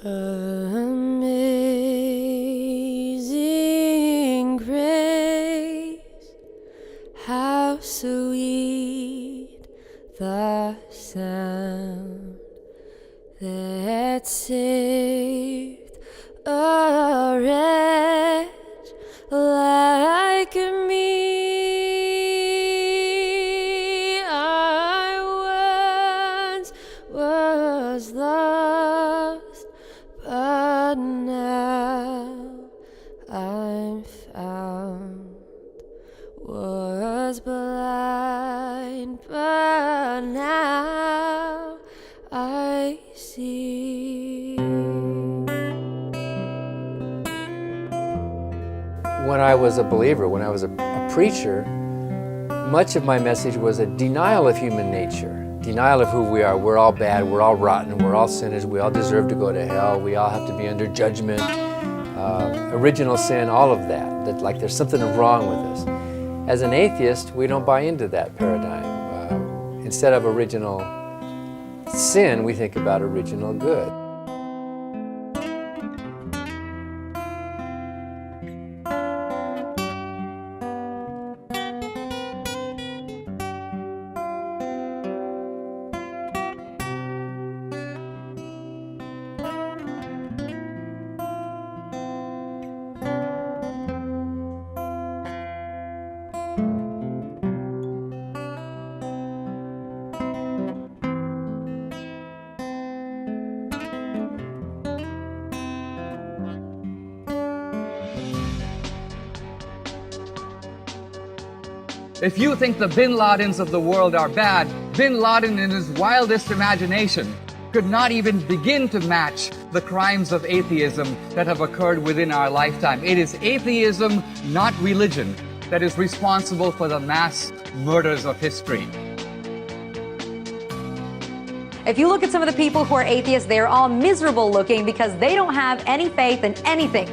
Amazing grace, how sweet the sound that saved a wretch like me. I once was lost, but now I'm found. Was blind, but now I see. When I was a believer, when I was a preacher, much of my message was a denial of human nature, denial of who we are. We're all bad, we're all rotten, we're all sinners, we all deserve to go to hell, we all have to be under judgment, original sin, all of that like there's something wrong with us. As an atheist, we don't buy into that paradigm. Instead of original sin, we think about original good. If you think the Bin Ladens of the world are bad, Bin Laden in his wildest imagination could not even begin to match the crimes of atheism that have occurred within our lifetime. It is atheism, not religion, that is responsible for the mass murders of history. If you look at some of the people who are atheists, they're all miserable looking because they don't have any faith in anything.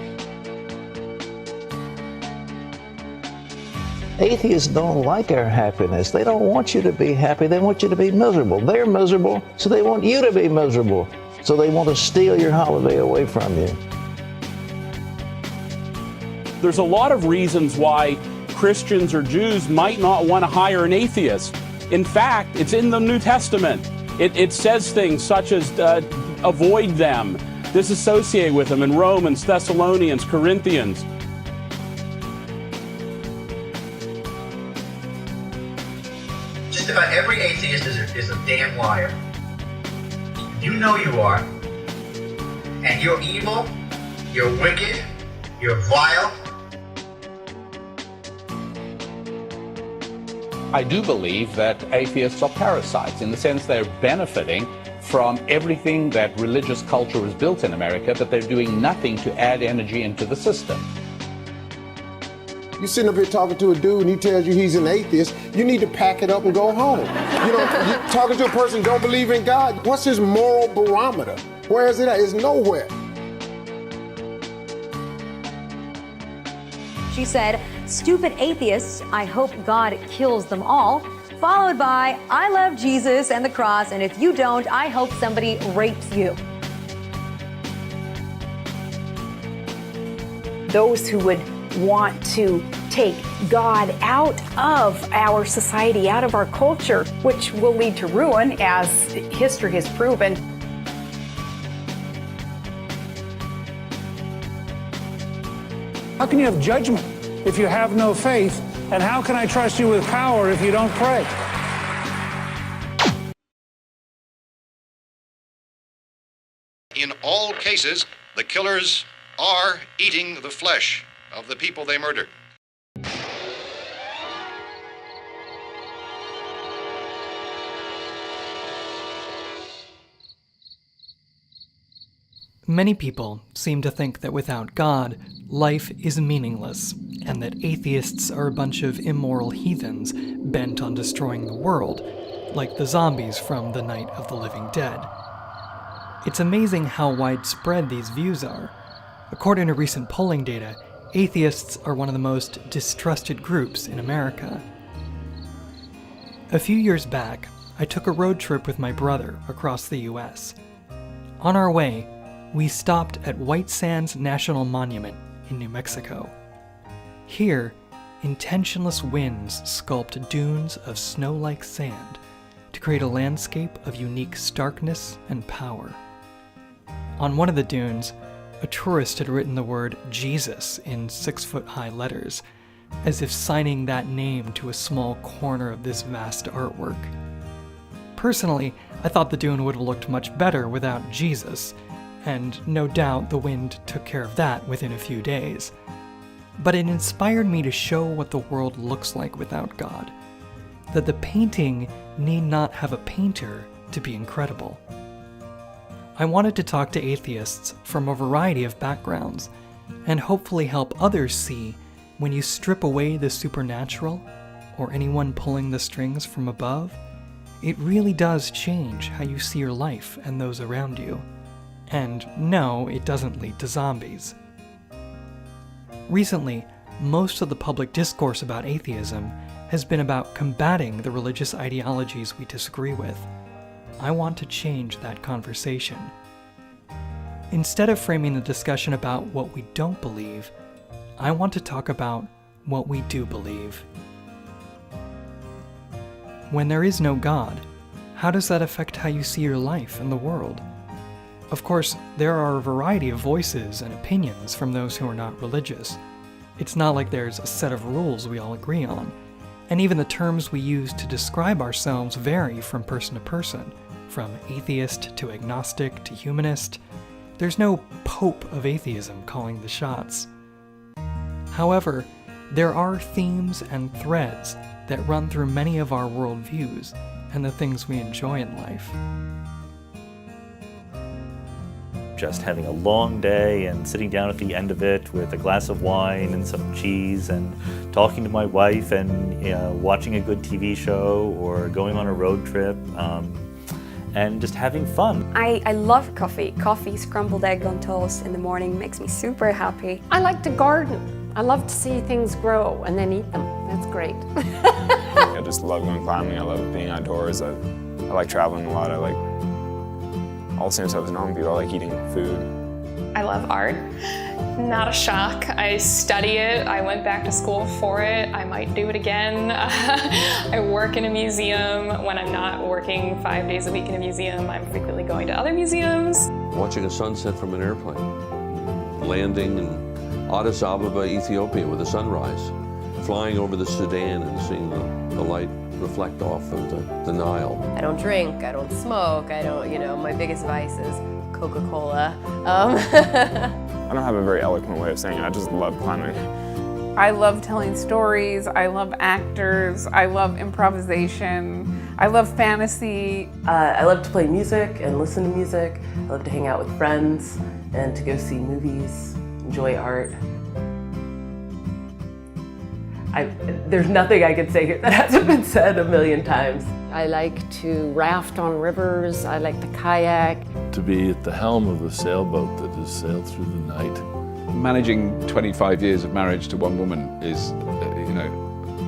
Atheists don't like our happiness. They don't want you to be happy. They want you to be miserable. They're miserable, so they want you to be miserable. So they want to steal your holiday away from you. There's a lot of reasons why Christians or Jews might not want to hire an atheist. In fact, it's in the New Testament. It says things such as avoid them, disassociate with them in Romans, Thessalonians, Corinthians. Just about every atheist is a damn liar. You know you are. And you're evil, you're wicked, you're vile. I do believe that atheists are parasites in the sense they're benefiting from everything that religious culture has built in America, but they're doing nothing to add energy into the system. You're sitting up here talking to a dude and he tells you he's an atheist, you need to pack it up and go home. You know, you're talking to a person who don't believe in God, what's his moral barometer? Where is it at? It's nowhere. She said, "Stupid atheists, I hope God kills them all," followed by, "I love Jesus and the cross, and if you don't, I hope somebody rapes you." Those who would want to take God out of our society, out of our culture, which will lead to ruin, as history has proven. How can you have judgment if you have no faith? And how can I trust you with power if you don't pray? In all cases, the killers are eating the flesh of the people they murder. Many people seem to think that without God, life is meaningless, and that atheists are a bunch of immoral heathens bent on destroying the world, like the zombies from The Night of the Living Dead. It's amazing how widespread these views are. According to recent polling data, atheists are one of the most distrusted groups in America. A few years back, I took a road trip with my brother across the US. On our way, we stopped at White Sands National Monument in New Mexico. Here, intentionless winds sculpt dunes of snow-like sand to create a landscape of unique starkness and power. On one of the dunes, a tourist had written the word Jesus in 6-foot-high letters, as if signing that name to a small corner of this vast artwork. Personally, I thought the dune would have looked much better without Jesus, and no doubt the wind took care of that within a few days. But it inspired me to show what the world looks like without God, that the painting need not have a painter to be incredible. I wanted to talk to atheists from a variety of backgrounds, and hopefully help others see when you strip away the supernatural, or anyone pulling the strings from above, it really does change how you see your life and those around you. And no, it doesn't lead to zombies. Recently, most of the public discourse about atheism has been about combating the religious ideologies we disagree with. I want to change that conversation. Instead of framing the discussion about what we don't believe, I want to talk about what we do believe. When there is no God, how does that affect how you see your life and the world? Of course, there are a variety of voices and opinions from those who are not religious. It's not like there's a set of rules we all agree on, and even the terms we use to describe ourselves vary from person to person, from atheist to agnostic to humanist. There's no pope of atheism calling the shots. However, there are themes and threads that run through many of our worldviews and the things we enjoy in life. Just having a long day and sitting down at the end of it with a glass of wine and some cheese and talking to my wife and watching a good TV show or going on a road trip and just having fun. I love coffee. Coffee, scrambled egg on toast in the morning makes me super happy. I like to garden. I love to see things grow and then eat them. That's great. I just love going climbing. I love being outdoors. I like traveling a lot. I like all the same stuff as normal people. I like eating food. I love art. Not a shock. I study it. I went back to school for it. I might do it again. I work in a museum. When I'm not working 5 days a week in a museum, I'm frequently going to other museums. Watching a sunset from an airplane, landing in Addis Ababa, Ethiopia with a sunrise, flying over the Sudan and seeing the light reflect off of the Nile. I don't drink, I don't smoke, I don't, my biggest vice is Coca-Cola. I don't have a very eloquent way of saying it. I just love climbing. I love telling stories. I love actors. I love improvisation. I love fantasy. I love to play music and listen to music. I love to hang out with friends and to go see movies, enjoy art. There's nothing I could say that hasn't been said a million times. I like to raft on rivers. I like to kayak. To be at the helm of a sailboat that has sailed through the night. Managing 25 years of marriage to one woman is,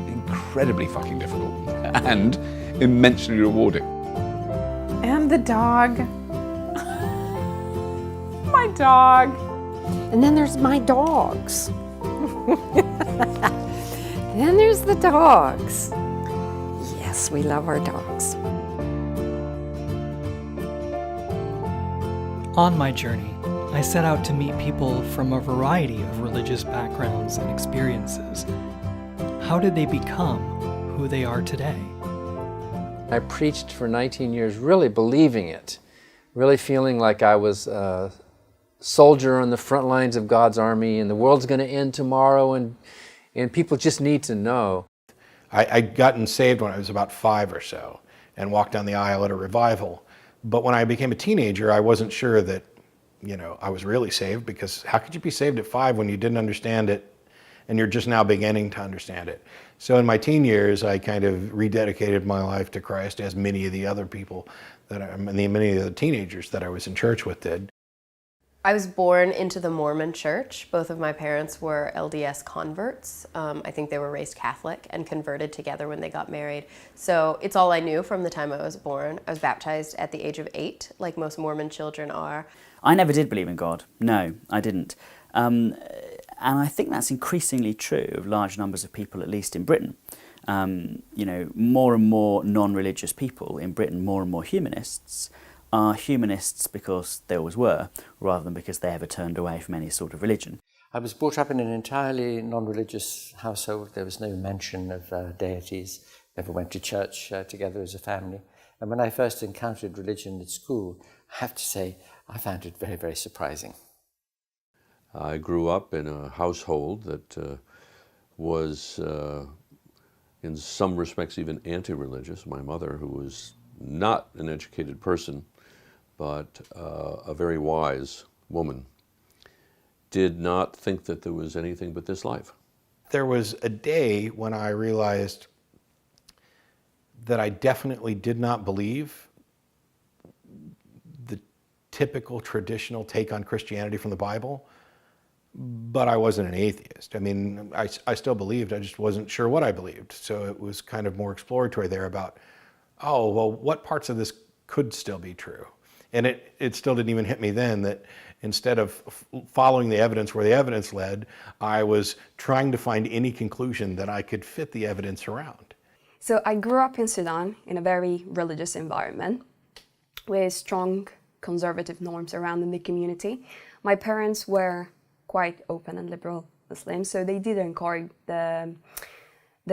incredibly fucking difficult and immensely rewarding. And the dog. My dog. And then there's my dogs. Then there's the dogs. Yes, we love our dogs. On my journey, I set out to meet people from a variety of religious backgrounds and experiences. How did they become who they are today? I preached for 19 years really believing it, really feeling like I was a soldier on the front lines of God's army and the world's going to end tomorrow and people just need to know. I'd gotten saved when I was about 5 or so and walked down the aisle at a revival. But when I became a teenager, I wasn't sure that, I was really saved, because how could you be saved at 5 when you didn't understand it and you're just now beginning to understand it? So in my teen years, I kind of rededicated my life to Christ, as many of the other people many of the teenagers that I was in church with did. I was born into the Mormon church. Both of my parents were LDS converts. I think they were raised Catholic and converted together when they got married. So it's all I knew from the time I was born. I was baptized at the age of 8, like most Mormon children are. I never did believe in God. No, I didn't. And I think that's increasingly true of large numbers of people, at least in Britain. More and more non-religious people in Britain, more and more humanists, are humanists because they always were, rather than because they ever turned away from any sort of religion. I was brought up in an entirely non-religious household. There was no mention of deities. Never went to church together as a family. And when I first encountered religion at school, I have to say, I found it very, very surprising. I grew up in a household that was, in some respects, even anti-religious. My mother, who was not an educated person, but a very wise woman, did not think that there was anything but this life. There was a day when I realized that I definitely did not believe the typical traditional take on Christianity from the Bible, but I wasn't an atheist. I mean, I still believed, I just wasn't sure what I believed. So it was kind of more exploratory there about, oh, well, what parts of this could still be true? And it still didn't even hit me then that instead of following the evidence where the evidence led, I was trying to find any conclusion that I could fit the evidence around. So I grew up in Sudan in a very religious environment with strong conservative norms around in the community. My parents were quite open and liberal Muslims, so they did encourage the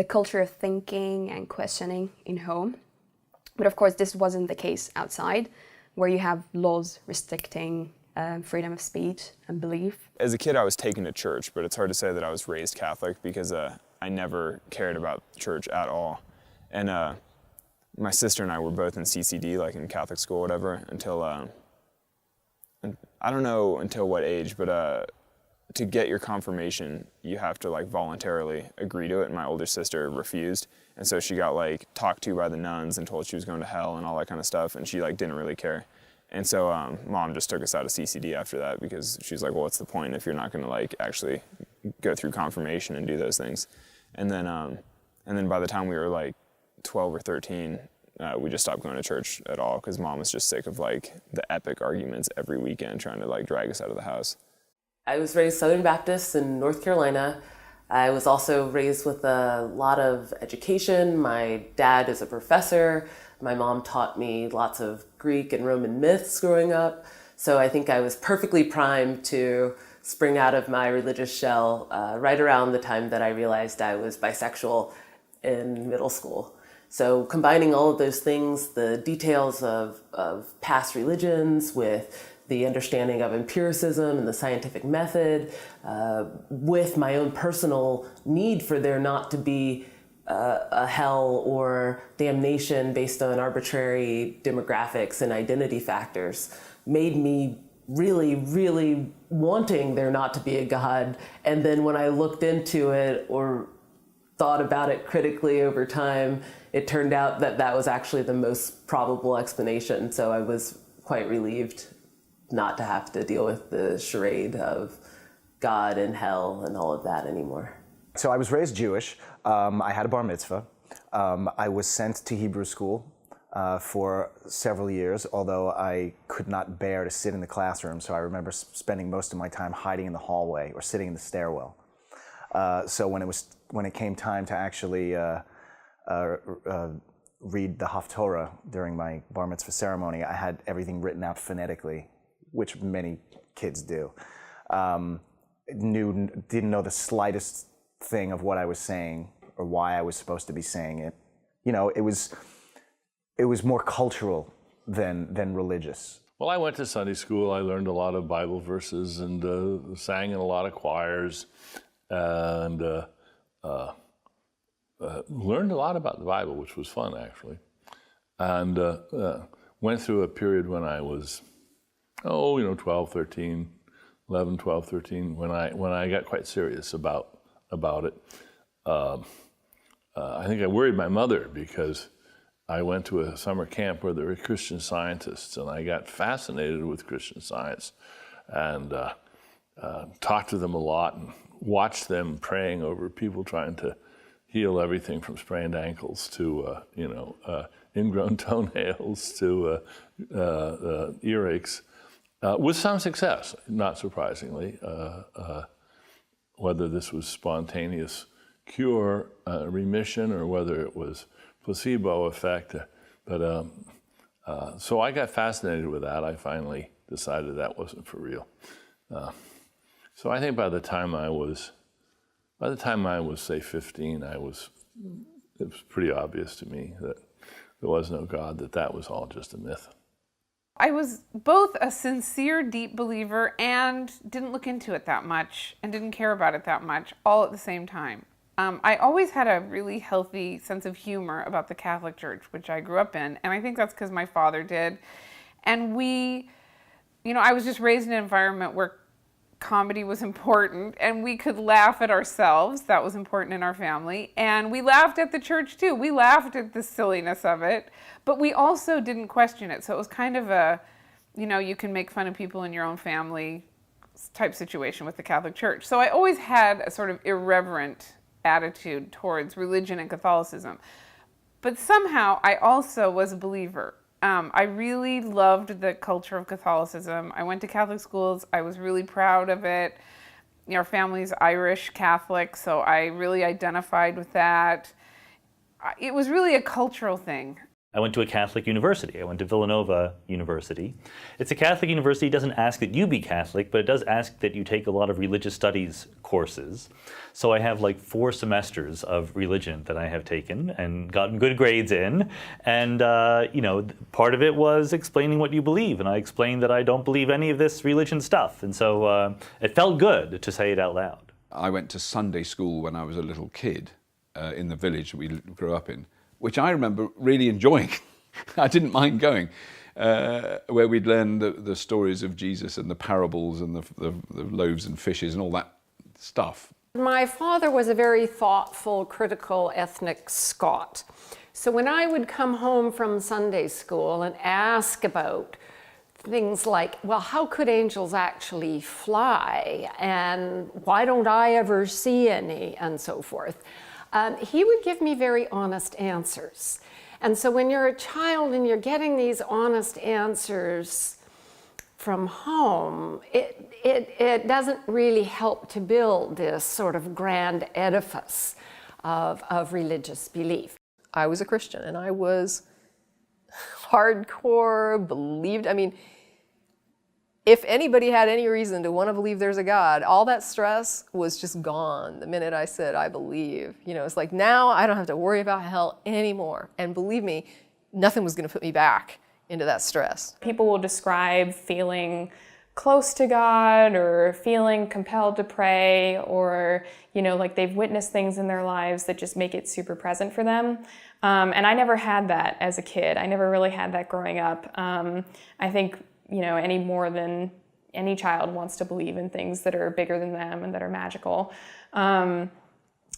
culture of thinking and questioning in home. But of course, this wasn't the case outside, where you have laws restricting freedom of speech and belief. As a kid, I was taken to church, but it's hard to say that I was raised Catholic because I never cared about church at all. And my sister and I were both in CCD, like in Catholic school or whatever, until, I don't know until what age, but to get your confirmation, you have to like voluntarily agree to it, and my older sister refused. And so she got like talked to by the nuns and told she was going to hell and all that kind of stuff, and she like didn't really care. And so mom just took us out of CCD after that because she's like, well, what's the point if you're not going to like actually go through confirmation and do those things? And then by the time we were like 12 or 13, we just stopped going to church at all because mom was just sick of like the epic arguments every weekend trying to like drag us out of the house. I was raised Southern Baptist in North Carolina. I was also raised with a lot of education. My dad is a professor. My mom taught me lots of Greek and Roman myths growing up. So I think I was perfectly primed to spring out of my religious shell right around the time that I realized I was bisexual in middle school. So combining all of those things, the details of past religions with the understanding of empiricism and the scientific method, with my own personal need for there not to be a hell or damnation based on arbitrary demographics and identity factors, made me really, really wanting there not to be a God. And then when I looked into it or thought about it critically over time, it turned out that that was actually the most probable explanation. So I was quite relieved not to have to deal with the charade of God and hell and all of that anymore. So I was raised Jewish. I had a bar mitzvah. I was sent to Hebrew school for several years, although I could not bear to sit in the classroom. So I remember spending most of my time hiding in the hallway or sitting in the stairwell. So when it came time to actually read the Haftorah during my bar mitzvah ceremony, I had everything written out phonetically, which many kids do. Didn't know the slightest thing of what I was saying or why I was supposed to be saying it. You know, it was more cultural than religious. Well, I went to Sunday school. I learned a lot of Bible verses and sang in a lot of choirs and learned a lot about the Bible, which was fun, actually. And went through a period when I was 12, 13, 11, 12, 13, when I got quite serious about it. I think I worried my mother because I went to a summer camp where there were Christian scientists, and I got fascinated with Christian Science. and talked to them a lot and watched them praying over people trying to heal everything from sprained ankles to ingrown toenails to earaches, with some success, not surprisingly. Whether this was spontaneous cure, remission, or whether it was placebo effect. So I got fascinated with that. I finally decided that wasn't for real. So I think by the time I was, say 15, it was pretty obvious to me that there was no God, that was all just a myth. I was both a sincere, deep believer and didn't look into it that much and didn't care about it that much, all at the same time. I always had a really healthy sense of humor about the Catholic Church, which I grew up in, and I think that's because my father did. And I was just raised in an environment where comedy was important and we could laugh at ourselves. That was important in our family. And we laughed at the church too. We laughed at the silliness of it, but we also didn't question it. So it was kind of a, you can make fun of people in your own family type situation with the Catholic Church. So I always had a sort of irreverent attitude towards religion and Catholicism. But somehow I also was a believer. I really loved the culture of Catholicism. I went to Catholic schools. I was really proud of it. Our family's Irish Catholic, so I really identified with that. It was really a cultural thing. I went to a Catholic university. I went to Villanova University. It's a Catholic university. It doesn't ask that you be Catholic, but it does ask that you take a lot of religious studies courses. So I have like 4 semesters of religion that I have taken and gotten good grades in. And, part of it was explaining what you believe. And I explained that I don't believe any of this religion stuff. And so it felt good to say it out loud. I went to Sunday school when I was a little kid in the village that we grew up in, which I remember really enjoying. I didn't mind going, where we'd learn the stories of Jesus and the parables and the loaves and fishes and all that stuff. My father was a very thoughtful, critical ethnic Scot. So when I would come home from Sunday school and ask about things like, well, how could angels actually fly? And why don't I ever see any? And so forth. He would give me very honest answers. And so when you're a child and you're getting these honest answers from home, it doesn't really help to build this sort of grand edifice of religious belief. I was a Christian and I was hardcore, believed, if anybody had any reason to want to believe there's a God, all that stress was just gone the minute I said, I believe. It's like now I don't have to worry about hell anymore. And believe me, nothing was going to put me back into that stress. People will describe feeling close to God or feeling compelled to pray or, like they've witnessed things in their lives that just make it super present for them. And I never had that as a kid. I never really had that growing up. I think any more than any child wants to believe in things that are bigger than them and that are magical.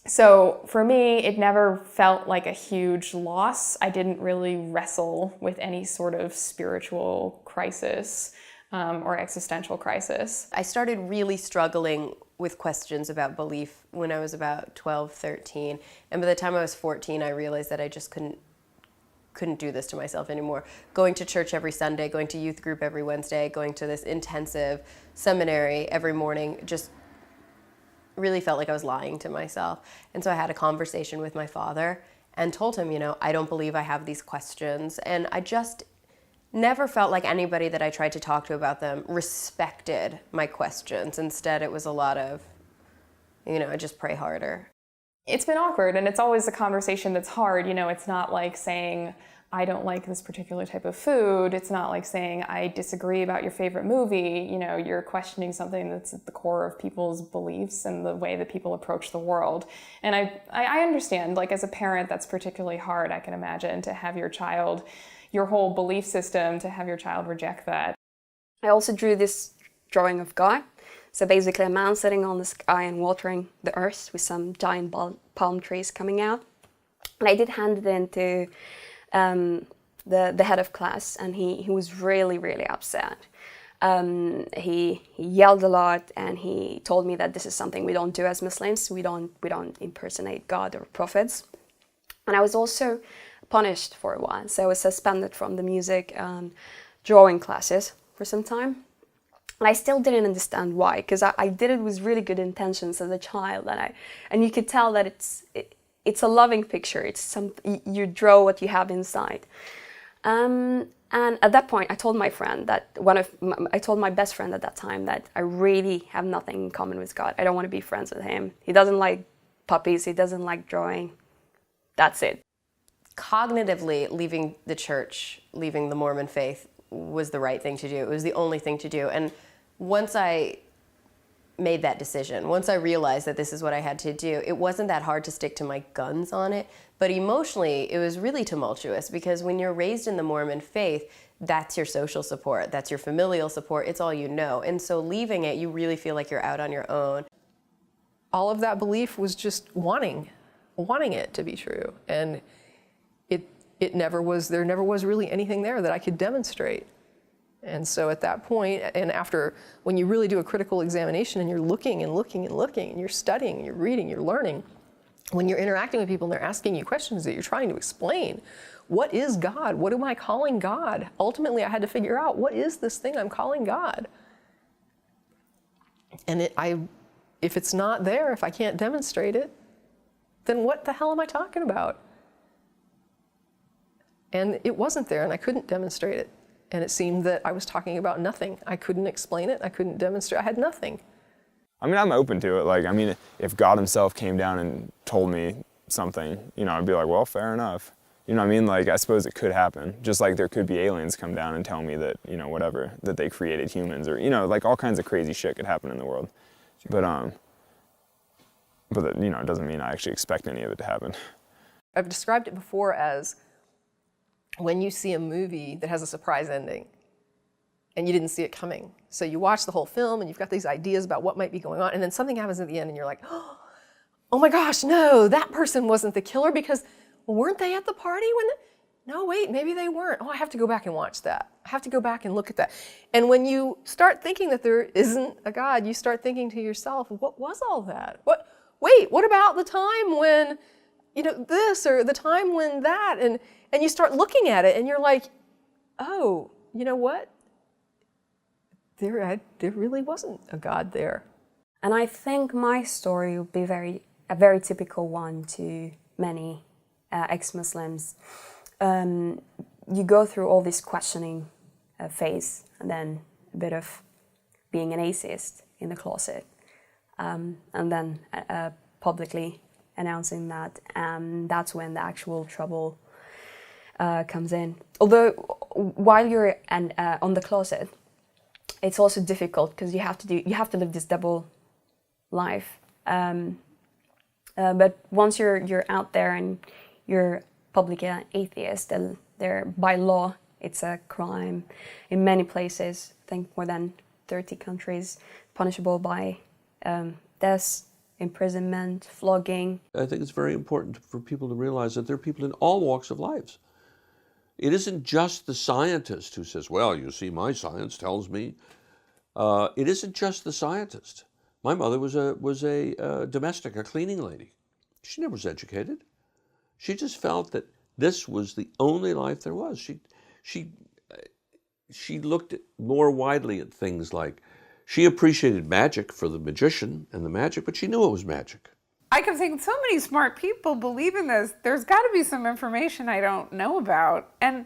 So for me, it never felt like a huge loss. I didn't really wrestle with any sort of spiritual crisis or existential crisis. I started really struggling with questions about belief when I was about 12, 13. And by the time I was 14, I realized that I just couldn't do this to myself anymore. Going to church every Sunday, going to youth group every Wednesday, going to this intensive seminary every morning just really felt like I was lying to myself. And so I had a conversation with my father and told him, I don't believe I have these questions. And I just never felt like anybody that I tried to talk to about them respected my questions. Instead, it was a lot of, just pray harder. It's been awkward, and it's always a conversation that's hard. It's not like saying, I don't like this particular type of food. It's not like saying, I disagree about your favorite movie. You're questioning something that's at the core of people's beliefs and the way that people approach the world. And I understand, as a parent, that's particularly hard, I can imagine, to have your whole belief system, to have your child reject that. I also drew this drawing of God. So basically a man sitting on the sky and watering the earth with some giant palm trees coming out. And I did hand it in to the head of class, and he was really, really upset. He yelled a lot, and he told me that this is something we don't do as Muslims. We don't impersonate God or prophets. And I was also punished for a while. So I was suspended from the music and drawing classes for some time. And I still didn't understand why, because I did it with really good intentions as a child, and you could tell that it's a loving picture. It's you draw what you have inside. And at that point, I told my friend that I told my best friend at that time that I really have nothing in common with God. I don't want to be friends with him. He doesn't like puppies. He doesn't like drawing. That's it. Cognitively, leaving the church, leaving the Mormon faith was the right thing to do. It was the only thing to do. And once I made that decision, once I realized that this is what I had to do, it wasn't that hard to stick to my guns on it. But emotionally, it was really tumultuous, because when you're raised in the Mormon faith, that's your social support, that's your familial support, it's all you know. And so leaving it, you really feel like you're out on your own. All of that belief was just wanting it to be true. And there never was really anything there that I could demonstrate. And so at that point, and after, when you really do a critical examination and you're looking and looking and looking, and you're studying, and you're reading, you're learning, when you're interacting with people and they're asking you questions that you're trying to explain, what is God? What am I calling God? Ultimately, I had to figure out, what is this thing I'm calling God? And if it's not there, if I can't demonstrate it, then what the hell am I talking about? And it wasn't there, and I couldn't demonstrate it. And it seemed that I was talking about nothing. I couldn't explain it. I couldn't demonstrate. I had nothing. I mean, I'm open to it. Like, I mean, if God himself came down and told me something, you know, I'd be like, well, fair enough. You know what I mean? Like, I suppose it could happen. Just like there could be aliens come down and tell me that, you know, whatever, that they created humans, or, you know, like all kinds of crazy shit could happen in the world. But that, you know, it doesn't mean I actually expect any of it to happen. I've described it before as when you see a movie that has a surprise ending and you didn't see it coming. So you watch the whole film and you've got these ideas about what might be going on, and then something happens at the end and you're like, oh my gosh, no, that person wasn't the killer, because weren't they at the party when no, wait, maybe they weren't. Oh, I have to go back and watch that. I have to go back and look at that. And when you start thinking that there isn't a God, you start thinking to yourself, what was all that? Wait, what about the time when, you know, this, or the time when that? And you start looking at it and you're like, oh, you know what? There really wasn't a God there. And I think my story would be a very typical one to many ex-Muslims. You go through all this questioning phase, and then a bit of being an atheist in the closet, and then publicly announcing that, and that's when the actual trouble comes in. Although while you're on the closet, it's also difficult because you have to live this double life. But once you're out there and you're public atheist, there by law it's a crime in many places. I think more than 30 countries, punishable by death, imprisonment, flogging. I think it's very important for people to realize that there are people in all walks of life. It isn't just the scientist who says, well, you see, my science tells me. It isn't just the scientist. My mother was a domestic, a cleaning lady. She never was educated. She just felt that this was the only life there was. She looked more widely at things like, she appreciated magic for the magician and the magic, but she knew it was magic. I kept saying, so many smart people believe in this. There's got to be some information I don't know about. And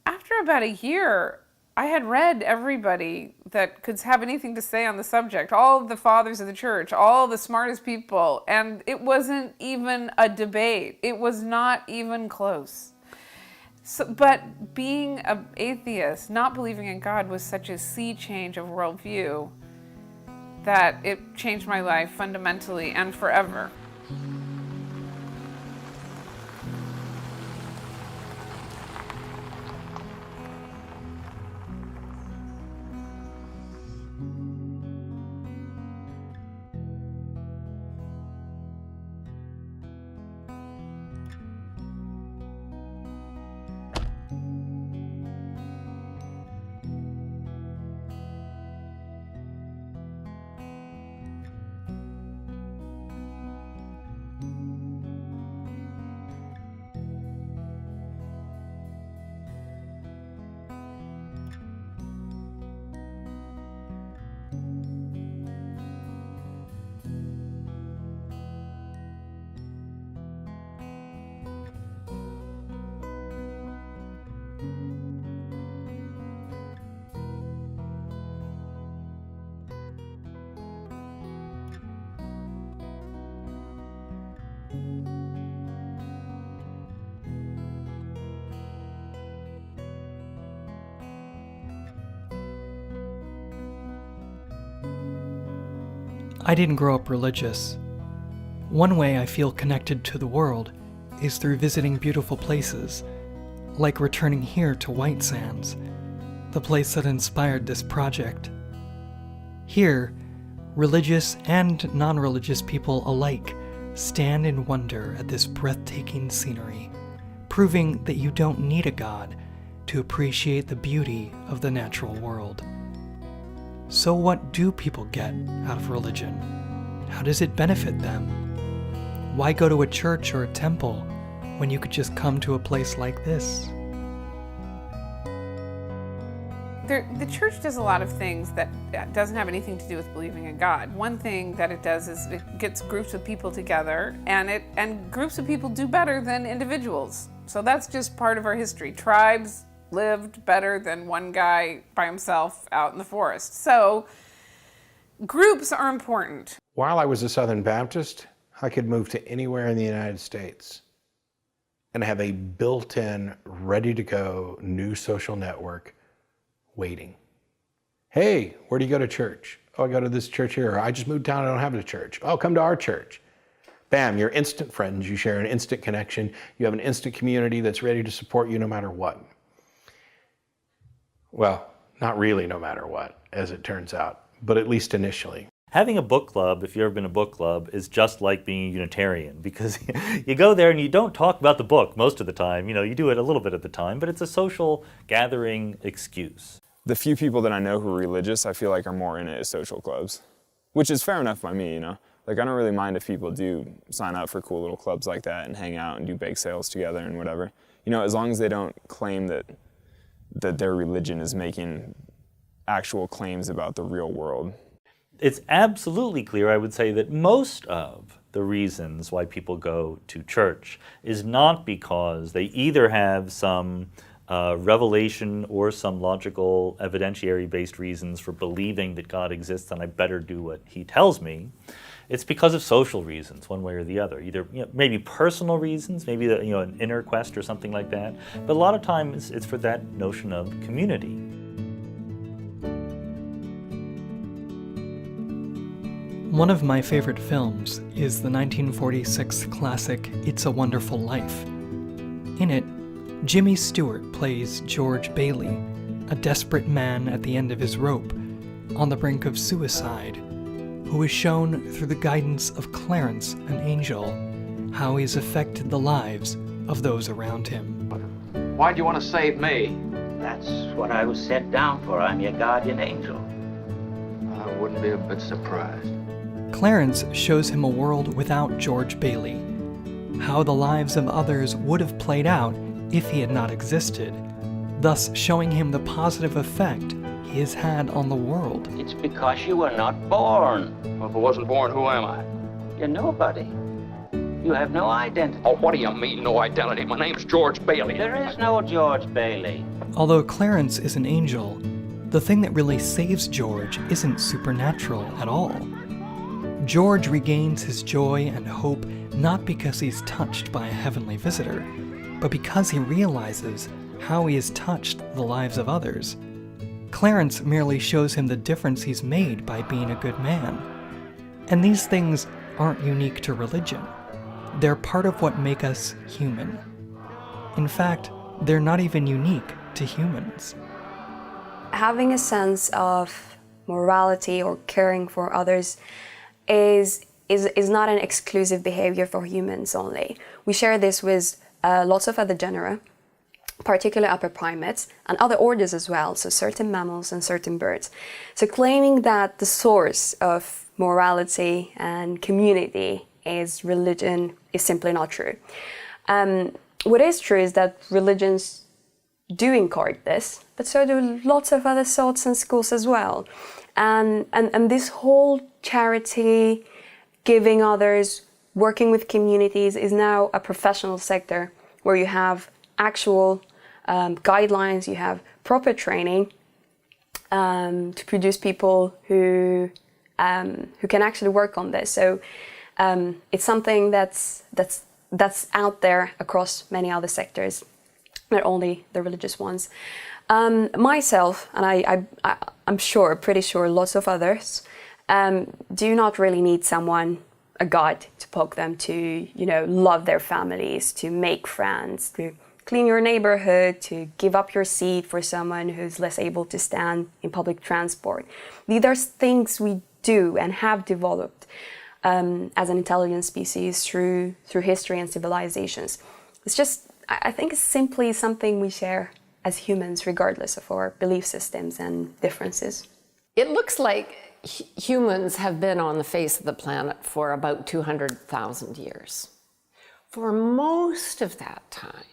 after about a year, I had read everybody that could have anything to say on the subject, all of the fathers of the church, all the smartest people, and it wasn't even a debate. It was not even close. So, but being an atheist, not believing in God, was such a sea change of worldview that it changed my life fundamentally and forever. I didn't grow up religious. One way I feel connected to the world is through visiting beautiful places, like returning here to White Sands, the place that inspired this project. Here, religious and non-religious people alike stand in wonder at this breathtaking scenery, proving that you don't need a god to appreciate the beauty of the natural world. So what do people get out of religion? How does it benefit them? Why go to a church or a temple when you could just come to a place like this? The church does a lot of things that doesn't have anything to do with believing in God. One thing that it does is it gets groups of people together, and groups of people do better than individuals. So that's just part of our history. Tribes lived better than one guy by himself out in the forest. So groups are important. While I was a Southern Baptist, I could move to anywhere in the United States and have a built-in, ready-to-go new social network waiting. Hey, where do you go to church? Oh, I go to this church here. Or I just moved down, I don't have a church. Oh, come to our church. Bam, you're instant friends. You share an instant connection. You have an instant community that's ready to support you no matter what. Well, not really no matter what, as it turns out, but at least initially. Having a book club, if you've ever been a book club, is just like being a Unitarian, because you go there and you don't talk about the book most of the time. You know, you do it a little bit at the time, but it's a social gathering excuse. The few people that I know who are religious, I feel like are more in it as social clubs, which is fair enough by me, you know. Like, I don't really mind if people do sign up for cool little clubs like that and hang out and do bake sales together and whatever. You know, as long as they don't claim that their religion is making actual claims about the real world. It's absolutely clear, I would say, that most of the reasons why people go to church is not because they either have some revelation or some logical evidentiary-based reasons for believing that God exists and I better do what he tells me. It's because of social reasons, one way or the other. Either maybe personal reasons, maybe an inner quest or something like that. But a lot of times it's for that notion of community. One of my favorite films is the 1946 classic It's a Wonderful Life. In it, Jimmy Stewart plays George Bailey, a desperate man at the end of his rope, on the brink of suicide, who is shown through the guidance of Clarence, an angel, how he's affected the lives of those around him. Why'd you want to save me? That's what I was sent down for. I'm your guardian angel. I wouldn't be a bit surprised. Clarence shows him a world without George Bailey, how the lives of others would have played out if he had not existed, thus showing him the positive effect he has had on the world. It's because you were not born. Well, if I wasn't born, who am I? You're nobody. You have no identity. Oh, what do you mean, no identity? My name's George Bailey. There is no George Bailey. Although Clarence is an angel, the thing that really saves George isn't supernatural at all. George regains his joy and hope not because he's touched by a heavenly visitor, but because he realizes how he has touched the lives of others. Clarence merely shows him the difference he's made by being a good man. And these things aren't unique to religion. They're part of what make us human. In fact, they're not even unique to humans. Having a sense of morality or caring for others is not an exclusive behavior for humans only. We share this with lots of other genera, particularly upper primates, and other orders as well, so certain mammals and certain birds. So claiming that the source of morality and community is religion is simply not true. What is true is that religions do encourage this, but so do lots of other thoughts and schools as well. And this whole charity, giving others, working with communities is now a professional sector where you have actual guidelines, you have proper training to produce people who can actually work on this. So it's something that's out there across many other sectors, not only the religious ones. Myself, and I'm pretty sure lots of others, do not really need someone, a god, to poke them to, love their families, to make friends, to clean your neighborhood, to give up your seat for someone who's less able to stand in public transport. These are things we do and have developed as an intelligent species through history and civilizations. It's just, I think it's simply something we share as humans, regardless of our belief systems and differences. It looks like humans have been on the face of the planet for about 200,000 years. For most of that time,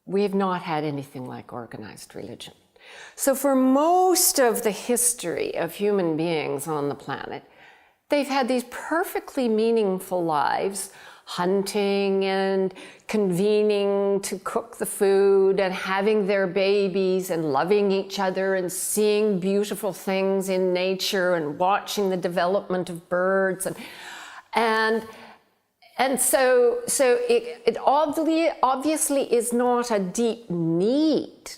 we have not had anything like organized religion. So for most of the history of human beings on the planet, they've had these perfectly meaningful lives, hunting and convening to cook the food and having their babies and loving each other and seeing beautiful things in nature and watching the development of birds. And so it obviously is not a deep need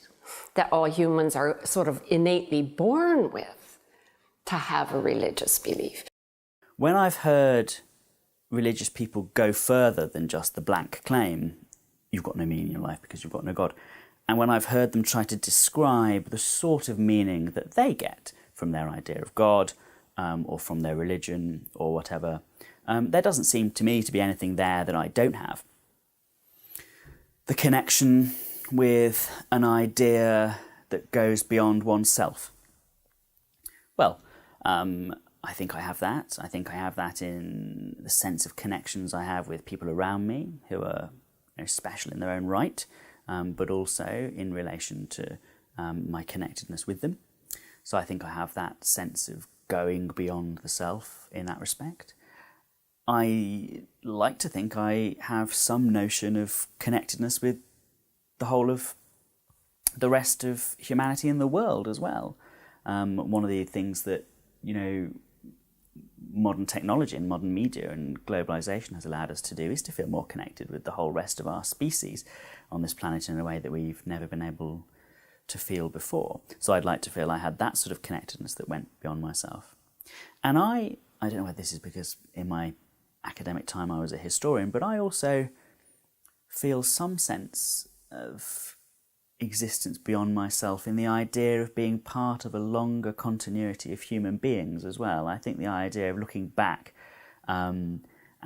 that all humans are sort of innately born with to have a religious belief. When I've heard religious people go further than just the blank claim, you've got no meaning in your life because you've got no God, and when I've heard them try to describe the sort of meaning that they get from their idea of God or from their religion or whatever, there doesn't seem to me to be anything there that I don't have. The connection with an idea that goes beyond oneself. Well, I think I have that. I think I have that in the sense of connections I have with people around me who are special in their own right, but also in relation to my connectedness with them. So I think I have that sense of going beyond the self in that respect. I like to think I have some notion of connectedness with the whole of the rest of humanity in the world as well. One of the things that, modern technology and modern media and globalization has allowed us to do is to feel more connected with the whole rest of our species on this planet in a way that we've never been able to feel before. So I'd like to feel I had that sort of connectedness that went beyond myself. And I don't know whether this is because in my academic time I was a historian, but I also feel some sense of existence beyond myself in the idea of being part of a longer continuity of human beings as well. I think the idea of looking back and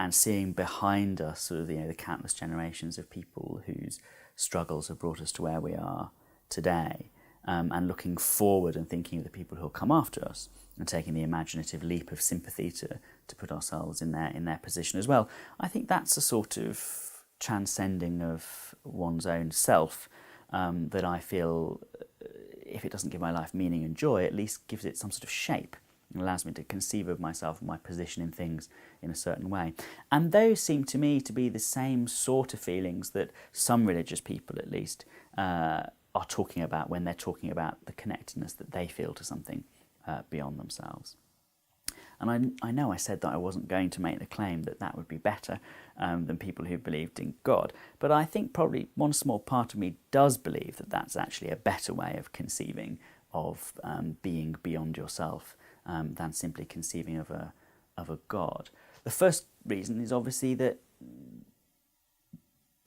seeing behind us sort of the countless generations of people whose struggles have brought us to where we are today, and looking forward and thinking of the people who will come after us and taking the imaginative leap of sympathy to put ourselves in their position as well. I think that's a sort of transcending of one's own self that I feel, if it doesn't give my life meaning and joy, at least gives it some sort of shape. It allows me to conceive of myself and my position in things in a certain way. And those seem to me to be the same sort of feelings that some religious people, at least, are talking about when they're talking about the connectedness that they feel to something beyond themselves. And I know I said that I wasn't going to make the claim that that would be better than people who believed in God, but I think probably one small part of me does believe that that's actually a better way of conceiving of being beyond yourself than simply conceiving of a God. The first reason is obviously that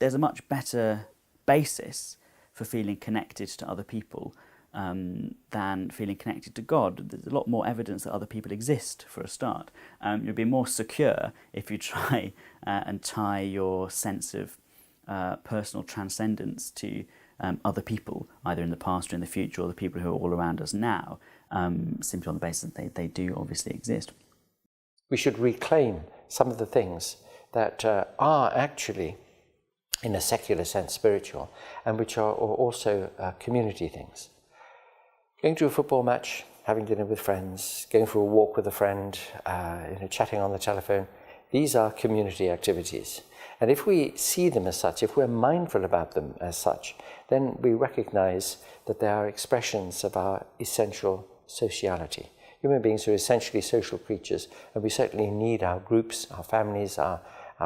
there's a much better basis for feeling connected to other people than feeling connected to God. There's a lot more evidence that other people exist, for a start. You'll be more secure if you try and tie your sense of personal transcendence to other people, either in the past or in the future, or the people who are all around us now, simply on the basis that they do obviously exist. We should reclaim some of the things that are actually, in a secular sense, spiritual, and which are also community things. Going to a football match, having dinner with friends, going for a walk with a friend, chatting on the telephone, these are community activities. And if we see them as such, if we're mindful about them as such, then we recognize that they are expressions of our essential sociality. Human beings are essentially social creatures, and we certainly need our groups, our families, our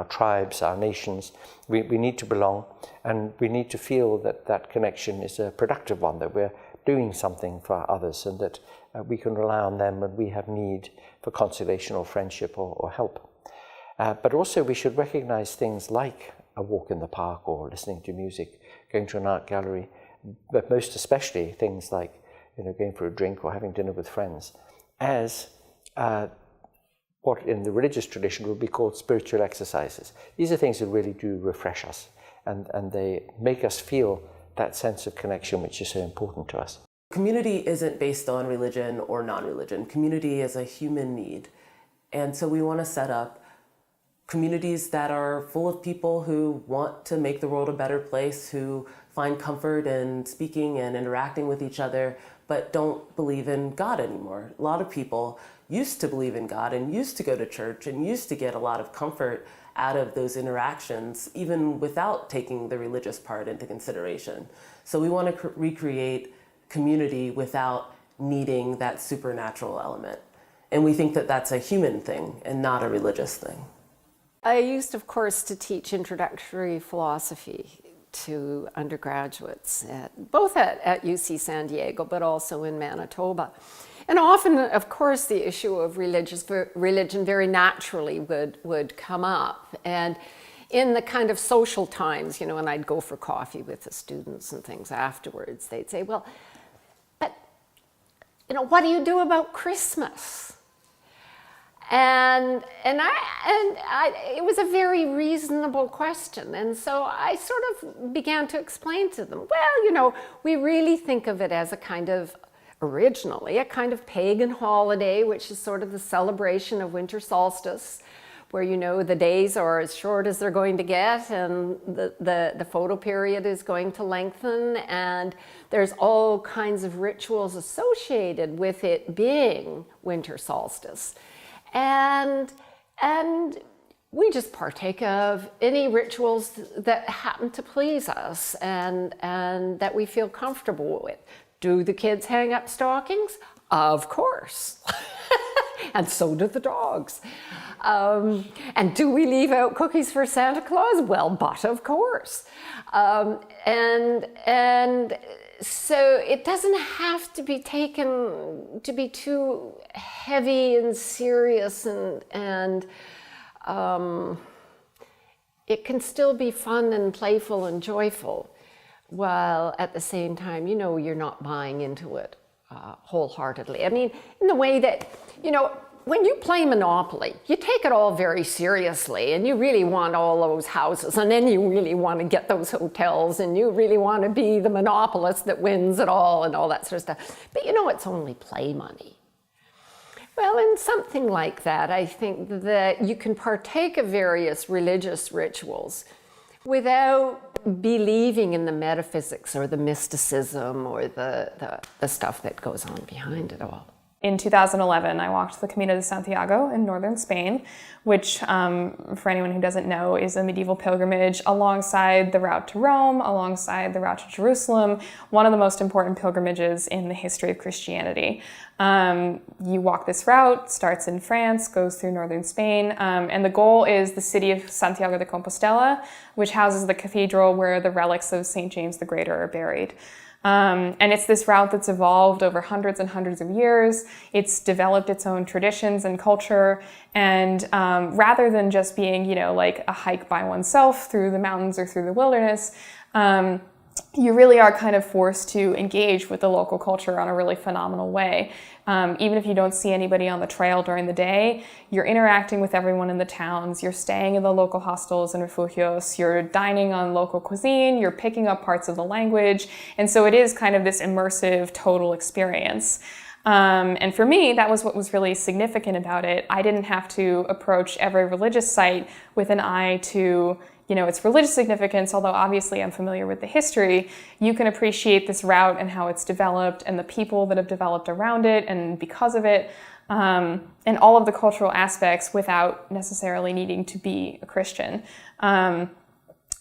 tribes, our nations. We need to belong, and we need to feel that that connection is a productive one, that we're doing something for others, and that we can rely on them when we have need for consolation or friendship or help. But also we should recognize things like a walk in the park or listening to music, going to an art gallery, but most especially things like going for a drink or having dinner with friends, as what in the religious tradition would be called spiritual exercises. These are things that really do refresh us, and they make us feel that sense of connection which is so important to us. Community isn't based on religion or non-religion. Community is a human need. And so we want to set up communities that are full of people who want to make the world a better place, who find comfort in speaking and interacting with each other, but don't believe in God anymore. A lot of people used to believe in God and used to go to church and used to get a lot of comfort out of those interactions, even without taking the religious part into consideration. So we want to recreate community without needing that supernatural element. And we think that that's a human thing and not a religious thing. I used, of course, to teach introductory philosophy to undergraduates, both at UC San Diego, but also in Manitoba. And often, of course, the issue of religion very naturally would come up. And in the kind of social times, and I'd go for coffee with the students and things afterwards, they'd say, well, but, what do you do about Christmas? And it was a very reasonable question. And so I sort of began to explain to them, well, we really think of it as originally a kind of pagan holiday, which is sort of the celebration of winter solstice, where, the days are as short as they're going to get and the photo period is going to lengthen. And there's all kinds of rituals associated with it being winter solstice. And we just partake of any rituals that happen to please us and that we feel comfortable with. Do the kids hang up stockings? Of course. And so do the dogs. And do we leave out cookies for Santa Claus? Well, but of course. And so it doesn't have to be taken to be too heavy and serious, and it can still be fun and playful and joyful, while at the same time, you're not buying into it wholeheartedly. I mean, in the way that, when you play Monopoly, you take it all very seriously, and you really want all those houses, and then you really want to get those hotels, and you really want to be the monopolist that wins it all and all that sort of stuff. But it's only play money. Well, in something like that, I think that you can partake of various religious rituals without believing in the metaphysics or the mysticism or the stuff that goes on behind it all. In 2011, I walked the Camino de Santiago in northern Spain, which, for anyone who doesn't know, is a medieval pilgrimage alongside the route to Rome, alongside the route to Jerusalem, one of the most important pilgrimages in the history of Christianity. You walk this route, starts in France, goes through northern Spain, and the goal is the city of Santiago de Compostela, which houses the cathedral where the relics of St. James the Greater are buried. And it's this route that's evolved over hundreds and hundreds of years. It's developed its own traditions and culture. And rather than just being, like a hike by oneself through the mountains or through the wilderness, you really are kind of forced to engage with the local culture on a really phenomenal way. Even if you don't see anybody on the trail during the day, you're interacting with everyone in the towns, you're staying in the local hostels and refugios, you're dining on local cuisine, you're picking up parts of the language, and so it is kind of this immersive, total experience. And for me, that was what was really significant about it. I didn't have to approach every religious site with an eye to its religious significance, although obviously I'm familiar with the history. You can appreciate this route and how it's developed and the people that have developed around it and because of it, and all of the cultural aspects without necessarily needing to be a Christian.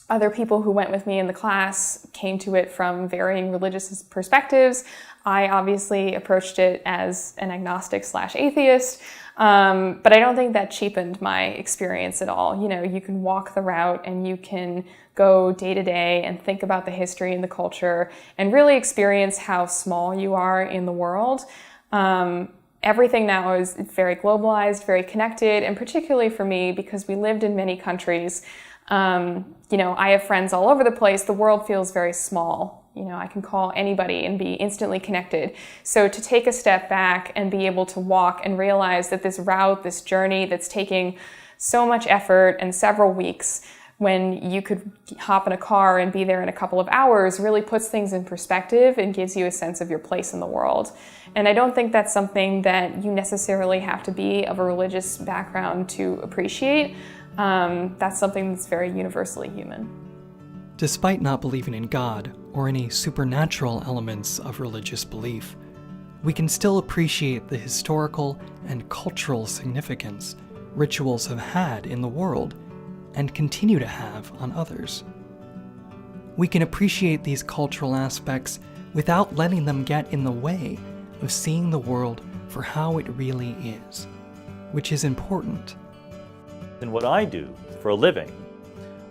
Other people who went with me in the class came to it from varying religious perspectives. I obviously approached it as an agnostic/atheist, but I don't think that cheapened my experience at all. You can walk the route and you can go day to day and think about the history and the culture and really experience how small you are in the world. Everything now is very globalized, very connected, and particularly for me, because we lived in many countries, I have friends all over the place. The world feels very small. I can call anybody and be instantly connected. So to take a step back and be able to walk and realize that this route, this journey that's taking so much effort and several weeks, when you could hop in a car and be there in a couple of hours, really puts things in perspective and gives you a sense of your place in the world. And I don't think that's something that you necessarily have to be of a religious background to appreciate. That's something that's very universally human. Despite not believing in God or any supernatural elements of religious belief, we can still appreciate the historical and cultural significance rituals have had in the world and continue to have on others. We can appreciate these cultural aspects without letting them get in the way of seeing the world for how it really is, which is important. In what I do for a living,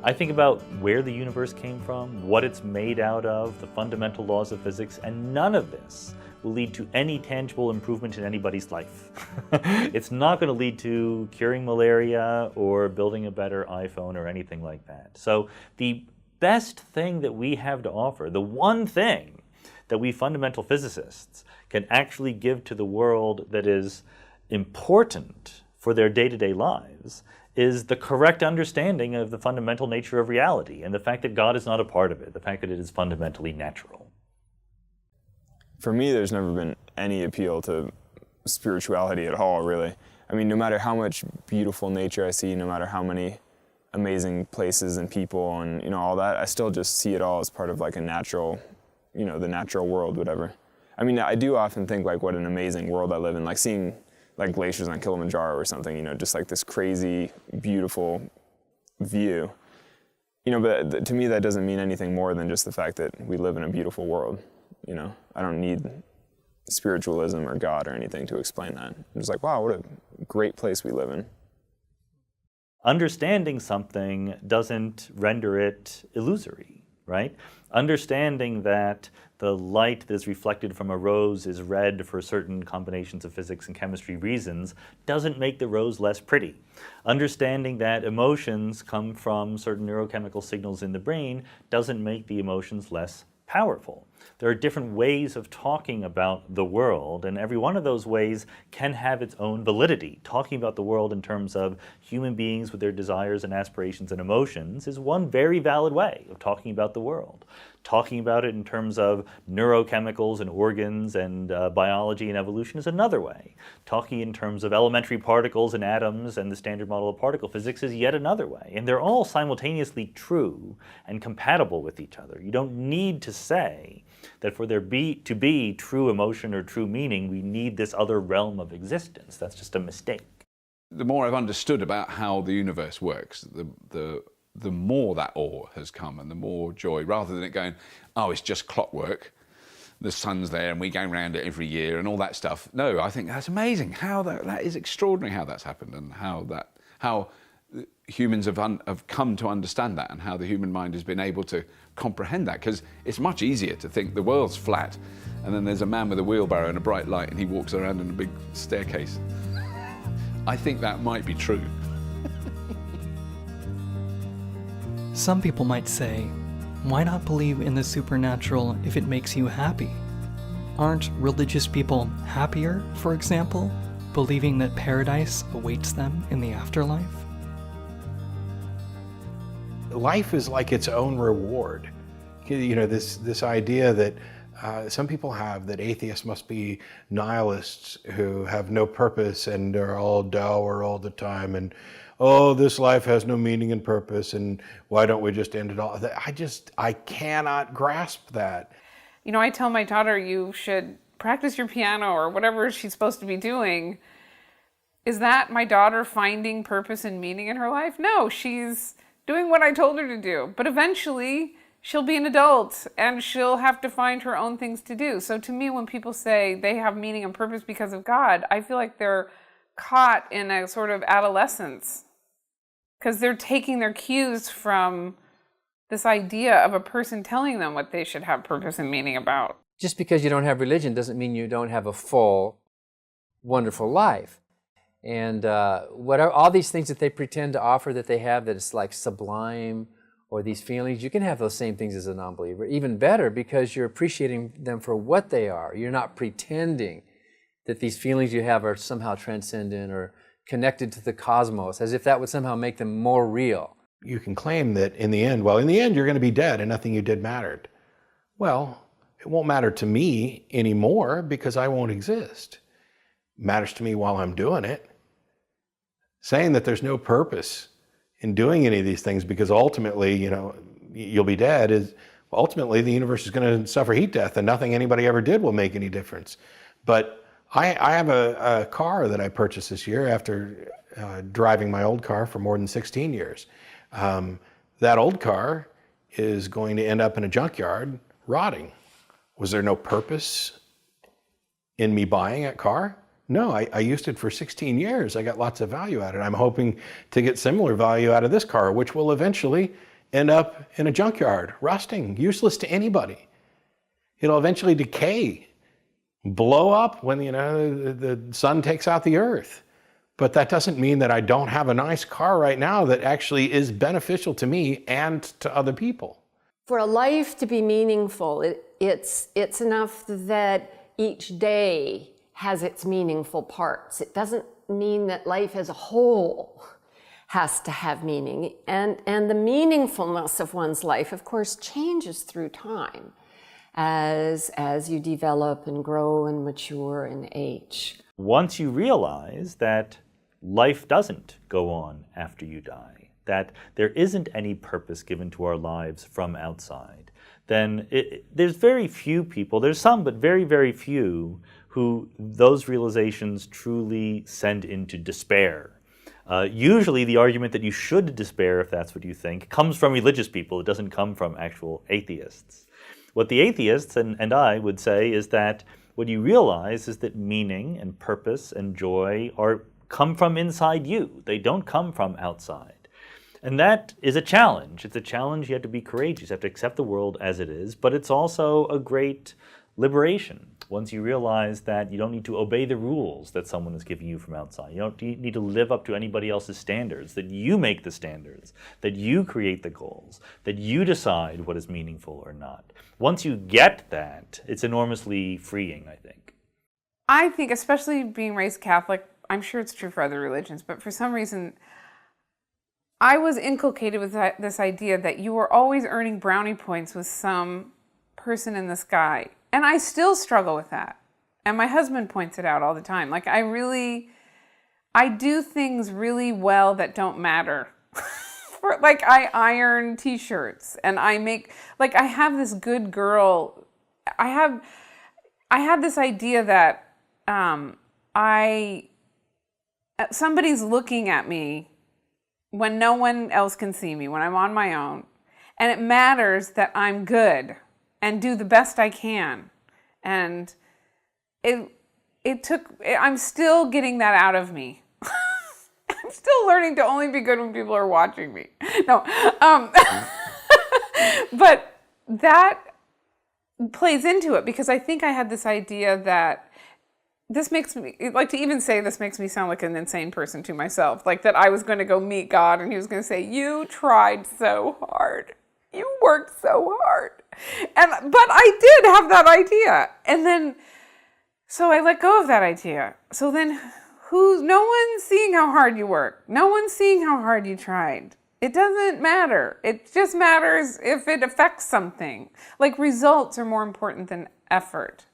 I think about where the universe came from, what it's made out of, the fundamental laws of physics, and none of this will lead to any tangible improvement in anybody's life. It's not going to lead to curing malaria or building a better iPhone or anything like that. So the best thing that we have to offer, the one thing that we fundamental physicists can actually give to the world that is important for their day-to-day lives, is the correct understanding of the fundamental nature of reality and the fact that God is not a part of it, the fact that it is fundamentally natural. For me, there's never been any appeal to spirituality at all, really. I mean, no matter how much beautiful nature I see, no matter how many amazing places and people and, all that, I still just see it all as part of like a natural, the natural world, whatever. I mean, I do often think like what an amazing world I live in, like seeing like glaciers on Kilimanjaro or something, just like this crazy, beautiful view. But to me that doesn't mean anything more than just the fact that we live in a beautiful world. I don't need spiritualism or God or anything to explain that. I'm just like, wow, what a great place we live in. Understanding something doesn't render it illusory, right? Understanding that the light that is reflected from a rose is red for certain combinations of physics and chemistry reasons doesn't make the rose less pretty. Understanding that emotions come from certain neurochemical signals in the brain doesn't make the emotions less powerful. There are different ways of talking about the world, and every one of those ways can have its own validity. Talking about the world in terms of human beings with their desires and aspirations and emotions is one very valid way of talking about the world. Talking about it in terms of neurochemicals and organs and biology and evolution is another way. Talking in terms of elementary particles and atoms and the standard model of particle physics is yet another way. And they're all simultaneously true and compatible with each other. You don't need to say that for there to be true emotion or true meaning, we need this other realm of existence. That's just a mistake. The more I've understood about how the universe works, the more that awe has come and the more joy, rather than it going, oh, it's just clockwork, the sun's there and we go around it every year and all that stuff. No, I think that's amazing. How that is extraordinary how that's happened, and how humans have come to understand that, and how the human mind has been able to comprehend that, because it's much easier to think the world's flat and then there's a man with a wheelbarrow and a bright light and he walks around in a big staircase. I think that might be true. Some people might say, why not believe in the supernatural if it makes you happy? Aren't religious people happier, for example, believing that paradise awaits them in the afterlife? Life is like its own reward. This idea that some people have that atheists must be nihilists who have no purpose and are all dour all the time, and oh, this life has no meaning and purpose, and why don't we just end it all? I cannot grasp that. I tell my daughter, you should practice your piano or whatever she's supposed to be doing. Is that my daughter finding purpose and meaning in her life? No, she's doing what I told her to do. But eventually, she'll be an adult and she'll have to find her own things to do. So to me, when people say they have meaning and purpose because of God, I feel like they're caught in a sort of adolescence, because they're taking their cues from this idea of a person telling them what they should have purpose and meaning about. Just because you don't have religion doesn't mean you don't have a full wonderful life. And all these things that they pretend to offer that they have, that it's like sublime, or these feelings, you can have those same things as a non-believer. Even better, because you're appreciating them for what they are. You're not pretending that these feelings you have are somehow transcendent or connected to the cosmos, as if that would somehow make them more real. You can claim that in the end you're going to be dead and nothing you did mattered. Well, it won't matter to me anymore because I won't exist. It matters to me while I'm doing it. Saying that there's no purpose in doing any of these things because ultimately, you'll be dead is ultimately the universe is going to suffer heat death and nothing anybody ever did will make any difference. But I have a car that I purchased this year after driving my old car for more than 16 years. That old car is going to end up in a junkyard rotting. Was there no purpose in me buying that car? No, I used it for 16 years. I got lots of value out of it. I'm hoping to get similar value out of this car, which will eventually end up in a junkyard, rusting, useless to anybody. It'll eventually decay, blow up when the sun takes out the earth. But that doesn't mean that I don't have a nice car right now that actually is beneficial to me and to other people. For a life to be meaningful, it's enough that each day has its meaningful parts. It doesn't mean that life as a whole has to have meaning. And the meaningfulness of one's life, of course, changes through time as you develop and grow and mature and age. Once you realize that life doesn't go on after you die, that there isn't any purpose given to our lives from outside, then there's very few people, there's some, but very, very few, who those realizations truly send into despair. Usually the argument that you should despair, if that's what you think, comes from religious people. It doesn't come from actual atheists. What the atheists and I would say is that what you realize is that meaning and purpose and joy come from inside you. They don't come from outside. And that is a challenge. It's a challenge. You have to be courageous. You have to accept the world as it is, but it's also a great liberation. Once you realize that you don't need to obey the rules that someone is giving you from outside. You don't need to live up to anybody else's standards, that you make the standards, that you create the goals, that you decide what is meaningful or not. Once you get that, it's enormously freeing, I think. I think, especially being raised Catholic, I'm sure it's true for other religions, but for some reason, I was inculcated with this idea that you were always earning brownie points with some person in the sky. And I still struggle with that. And my husband points it out all the time. Like, I do things really well that don't matter. Like, I iron t-shirts and I have this good girl. I have this idea that somebody's looking at me when no one else can see me, when I'm on my own. And it matters that I'm good and do the best I can. And I'm still getting that out of me. I'm still learning to only be good when people are watching me. No, but that plays into it because I think I had this idea that this makes me, like to even say this makes me sound like an insane person to myself, like that I was going to go meet God and he was going to say, you tried so hard. You worked so hard. But I did have that idea. And then, so I let go of that idea. So then no one's seeing how hard you work. No one's seeing how hard you tried. It doesn't matter. It just matters if it affects something. Like results are more important than effort.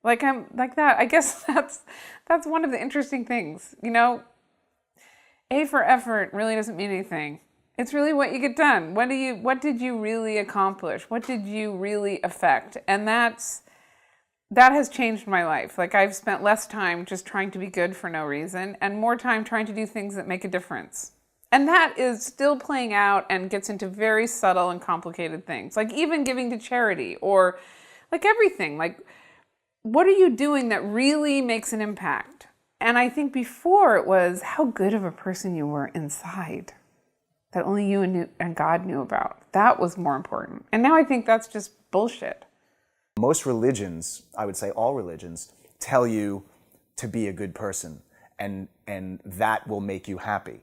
Like I'm like that. I guess that's one of the interesting things. A for effort really doesn't mean anything. It's really what you get done. What did you really accomplish? What did you really affect? And that has changed my life. Like I've spent less time just trying to be good for no reason and more time trying to do things that make a difference. And that is still playing out and gets into very subtle and complicated things. Like even giving to charity or like everything. Like what are you doing that really makes an impact? And I think before it was how good of a person you were inside. That only you and God knew about. That was more important. And now I think that's just bullshit. Most religions, I would say all religions, tell you to be a good person, and that will make you happy.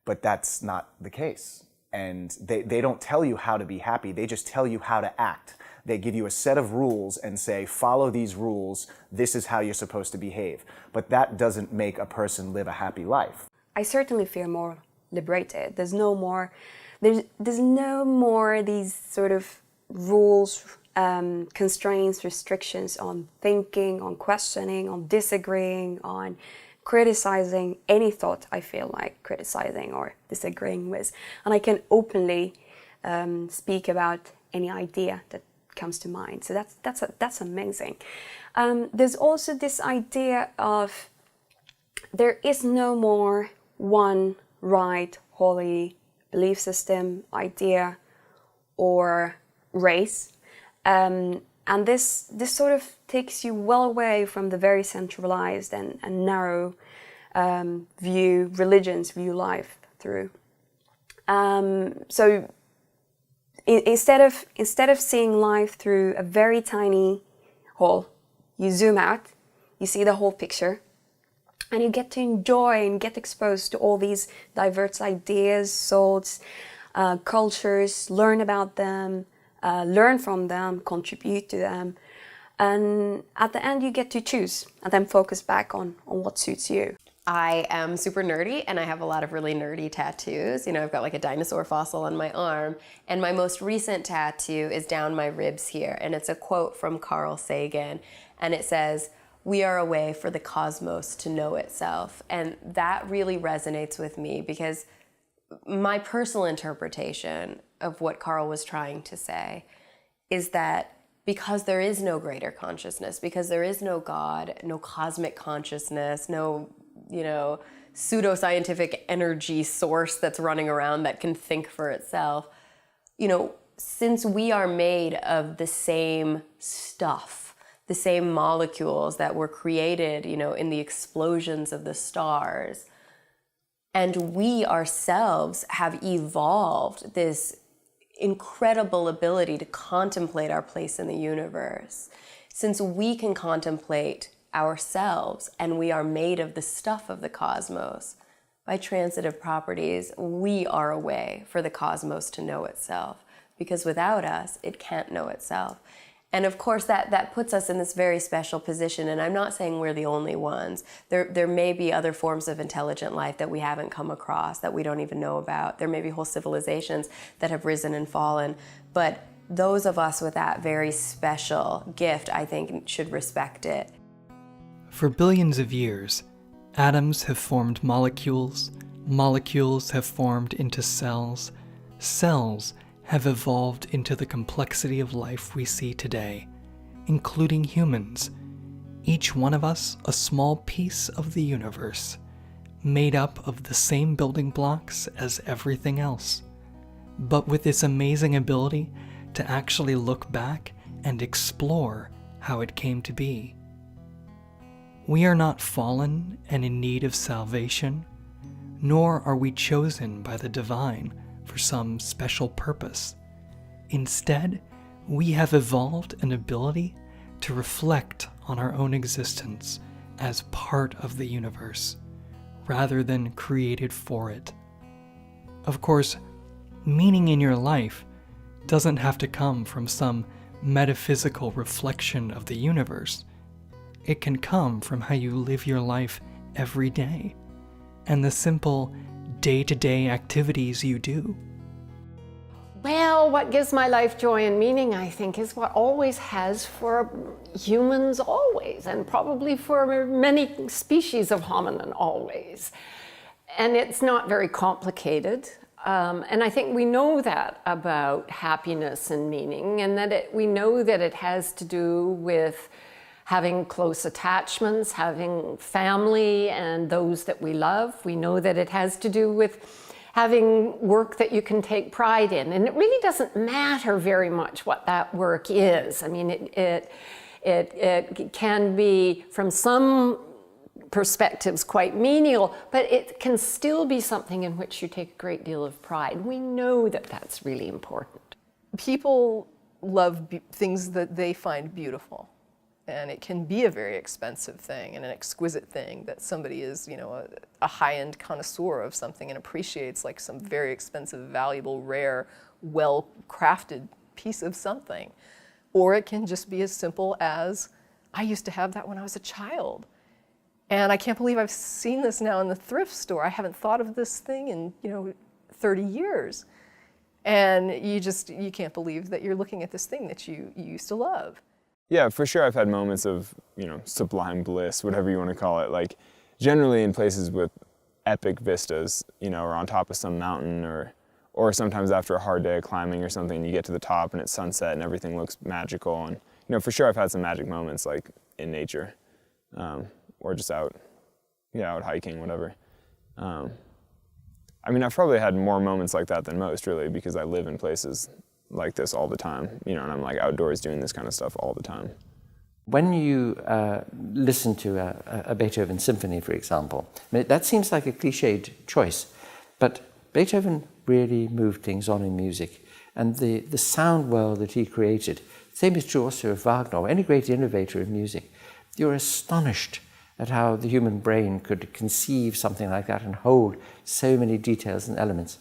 But that's not the case. And they don't tell you how to be happy, they just tell you how to act. They give you a set of rules and say, follow these rules, this is how you're supposed to behave. But that doesn't make a person live a happy life. I certainly feel more liberated. There's no more these sort of rules, constraints, restrictions on thinking, on questioning, on disagreeing, on criticizing any thought I feel like criticizing or disagreeing with. And I can openly speak about any idea that comes to mind. So that's amazing. There's also this idea of there is no more one right, holy belief system, idea, or race. And this sort of takes you well away from the very centralized and narrow view religions view life through. So instead of seeing life through a very tiny hole, you zoom out, you see the whole picture, and you get to enjoy and get exposed to all these diverse ideas, thoughts, cultures, learn about them, learn from them, contribute to them. And at the end you get to choose and then focus back on what suits you. I am super nerdy and I have a lot of really nerdy tattoos. You know, I've got like a dinosaur fossil on my arm, and my most recent tattoo is down my ribs here, and it's a quote from Carl Sagan, and it says, "We are a way for the cosmos to know itself." And that really resonates with me because my personal interpretation of what Carl was trying to say is that because there is no greater consciousness, because there is no God, no cosmic consciousness, no, pseudoscientific energy source that's running around that can think for itself, since we are made of the same stuff, the same molecules that were created, in the explosions of the stars, and we ourselves have evolved this incredible ability to contemplate our place in the universe. Since we can contemplate ourselves and we are made of the stuff of the cosmos, by transitive properties, we are a way for the cosmos to know itself, because without us, it can't know itself. And of course, that puts us in this very special position, and I'm not saying we're the only ones. There may be other forms of intelligent life that we haven't come across, that we don't even know about. There may be whole civilizations that have risen and fallen, but those of us with that very special gift, I think, should respect it. For billions of years, atoms have formed molecules, molecules have formed into cells, cells have evolved into the complexity of life we see today, including humans, each one of us a small piece of the universe, made up of the same building blocks as everything else, but with this amazing ability to actually look back and explore how it came to be. We are not fallen and in need of salvation, nor are we chosen by the divine for some special purpose. Instead, we have evolved an ability to reflect on our own existence as part of the universe, rather than created for it. Of course, meaning in your life doesn't have to come from some metaphysical reflection of the universe. It can come from how you live your life every day, and the simple day-to-day activities you do. Well, what gives my life joy and meaning, I think, is what always has for humans always, and probably for many species of hominin always. And it's not very complicated. And I think we know that about happiness and meaning, and that we know that it has to do with having close attachments, having family and those that we love. We know that it has to do with having work that you can take pride in. And it really doesn't matter very much what that work is. I mean, it can be, from some perspectives, quite menial, but it can still be something in which you take a great deal of pride. We know that that's really important. People love things that they find beautiful. And it can be a very expensive thing and an exquisite thing that somebody is, you know, a high-end connoisseur of something and appreciates like some very expensive, valuable, rare, well-crafted piece of something. Or it can just be as simple as, I used to have that when I was a child. And I can't believe I've seen this now in the thrift store. I haven't thought of this thing in, you know, 30 years. And you can't believe that you're looking at this thing that you used to love. Yeah, for sure I've had moments of, you know, sublime bliss, whatever you want to call it. Like, generally in places with epic vistas, you know, or on top of some mountain, or sometimes after a hard day of climbing or something, you get to the top and it's sunset and everything looks magical. And, you know, for sure I've had some magic moments, like, in nature, or just out hiking, whatever. I mean, I've probably had more moments like that than most, really, because I live in places like this all the time, you know, and I'm like outdoors doing this kind of stuff all the time. When you listen to a Beethoven symphony, for example, I mean, that seems like a cliched choice, but Beethoven really moved things on in music, and the sound world that he created, same is true also of Wagner, or any great innovator in music. You're astonished at how the human brain could conceive something like that and hold so many details and elements.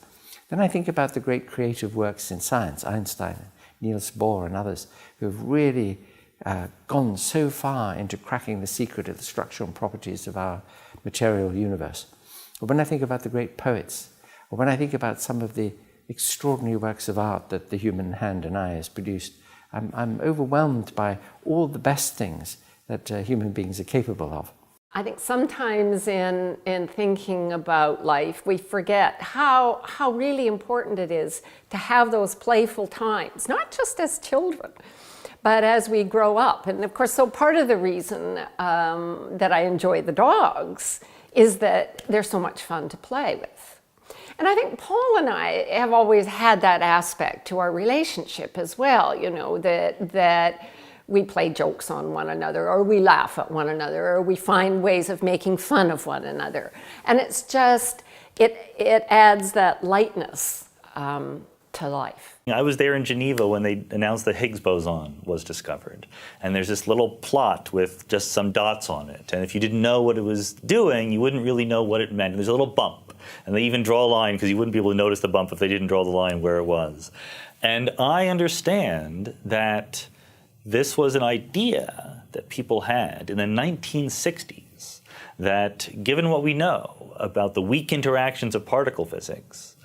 Then I think about the great creative works in science, Einstein, Niels Bohr and others, who have really gone so far into cracking the secret of the structural properties of our material universe. Or when I think about the great poets, or when I think about some of the extraordinary works of art that the human hand and eye has produced, I'm overwhelmed by all the best things that human beings are capable of. I think sometimes in thinking about life, we forget how really important it is to have those playful times, not just as children, but as we grow up. And of course, so part of the reason that I enjoy the dogs is that they're so much fun to play with. And I think Paul and I have always had that aspect to our relationship as well, you know, that we play jokes on one another, or we laugh at one another, or we find ways of making fun of one another. And it's just, it adds that lightness to life. I was there in Geneva when they announced the Higgs boson was discovered. And there's this little plot with just some dots on it. And if you didn't know what it was doing, you wouldn't really know what it meant. There's a little bump. And they even draw a line, because you wouldn't be able to notice the bump if they didn't draw the line where it was. And I understand that this was an idea that people had in the 1960s, that given what we know about the weak interactions of particle physics,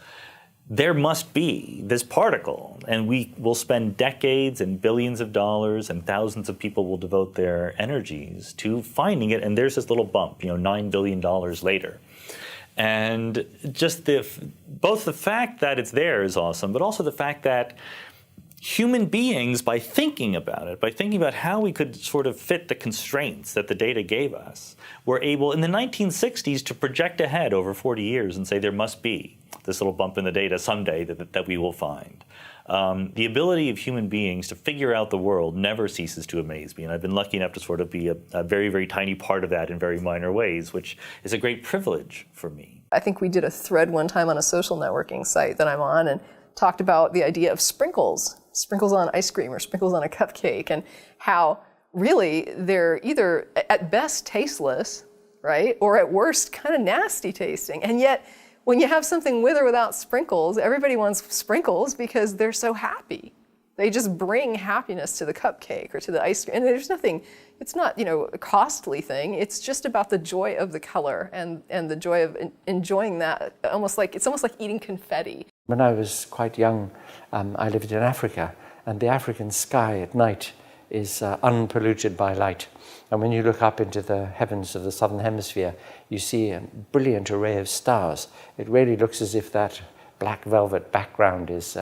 there must be this particle, and we will spend decades and billions of dollars, and thousands of people will devote their energies to finding it, and there's this little bump, you know, $9 billion later. And just both the fact that it's there is awesome, but also the fact that human beings, by thinking about how we could sort of fit the constraints that the data gave us, were able in the 1960s to project ahead over 40 years and say there must be this little bump in the data someday that we will find. The ability of human beings to figure out the world never ceases to amaze me, and I've been lucky enough to sort of be a very, very tiny part of that in very minor ways, which is a great privilege for me. I think we did a thread one time on a social networking site that I'm on and talked about the idea of sprinkles on ice cream or sprinkles on a cupcake, and how really they're either at best tasteless, right, or at worst kind of nasty tasting. And yet when you have something with or without sprinkles, everybody wants sprinkles because they're so happy. They just bring happiness to the cupcake or to the ice cream. And there's nothing, it's not, you know, a costly thing. It's just about the joy of the color and the joy of enjoying that. It's almost like eating confetti. When I was quite young, I lived in Africa, and the African sky at night is unpolluted by light. And when you look up into the heavens of the southern hemisphere, you see a brilliant array of stars. It really looks as if that black velvet background is,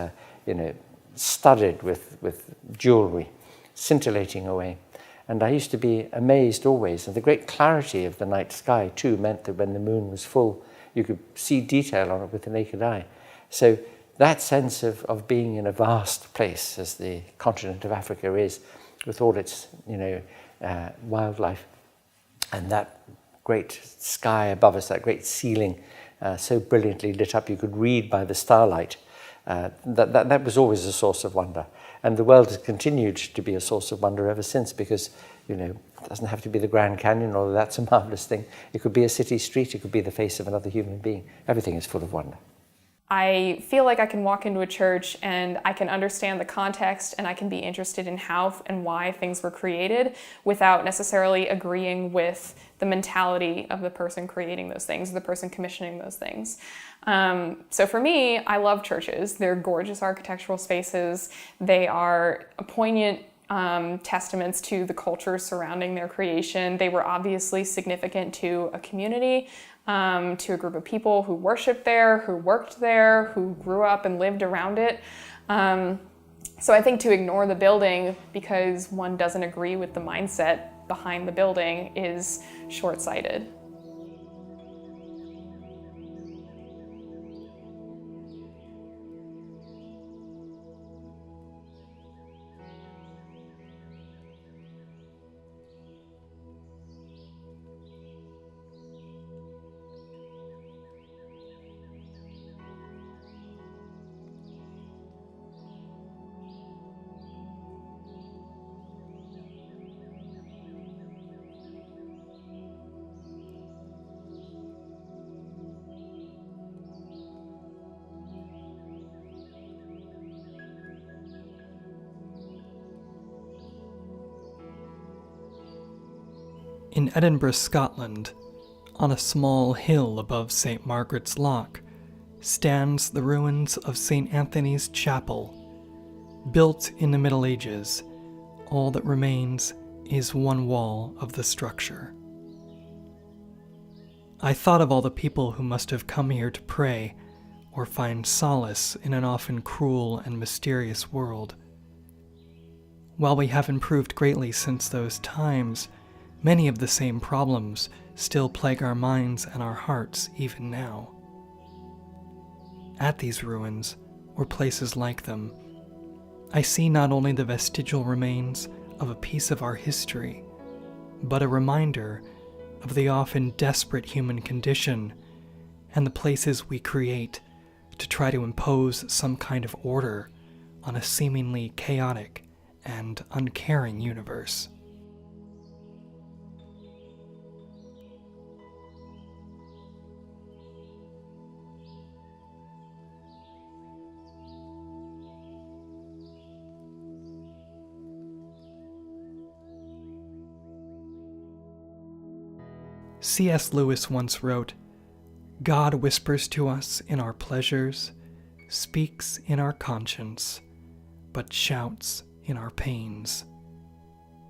studded with jewelry, scintillating away. And I used to be amazed always. And the great clarity of the night sky, too, meant that when the moon was full, you could see detail on it with the naked eye. So that sense of being in a vast place, as the continent of Africa is, with all its, wildlife, and that great sky above us, that great ceiling, so brilliantly lit up, you could read by the starlight That was always a source of wonder. And the world has continued to be a source of wonder ever since, because, you know, it doesn't have to be the Grand Canyon, although that's a marvelous thing. It could be a city street, it could be the face of another human being. Everything is full of wonder. I feel like I can walk into a church and I can understand the context and I can be interested in how and why things were created without necessarily agreeing with the mentality of the person creating those things, the person commissioning those things. So for me, I love churches. They're gorgeous architectural spaces. They are poignant testaments to the culture surrounding their creation. They were obviously significant to a community, to a group of people who worshiped there, who worked there, who grew up and lived around it. So I think to ignore the building because one doesn't agree with the mindset behind the building is short-sighted. In Edinburgh, Scotland, on a small hill above St. Margaret's Loch, stands the ruins of St. Anthony's Chapel. Built in the Middle Ages, all that remains is one wall of the structure. I thought of all the people who must have come here to pray or find solace in an often cruel and mysterious world. While we have improved greatly since those times, many of the same problems still plague our minds and our hearts even now. At these ruins, or places like them, I see not only the vestigial remains of a piece of our history, but a reminder of the often desperate human condition and the places we create to try to impose some kind of order on a seemingly chaotic and uncaring universe. C.S. Lewis once wrote, "God whispers to us in our pleasures, speaks in our conscience, but shouts in our pains.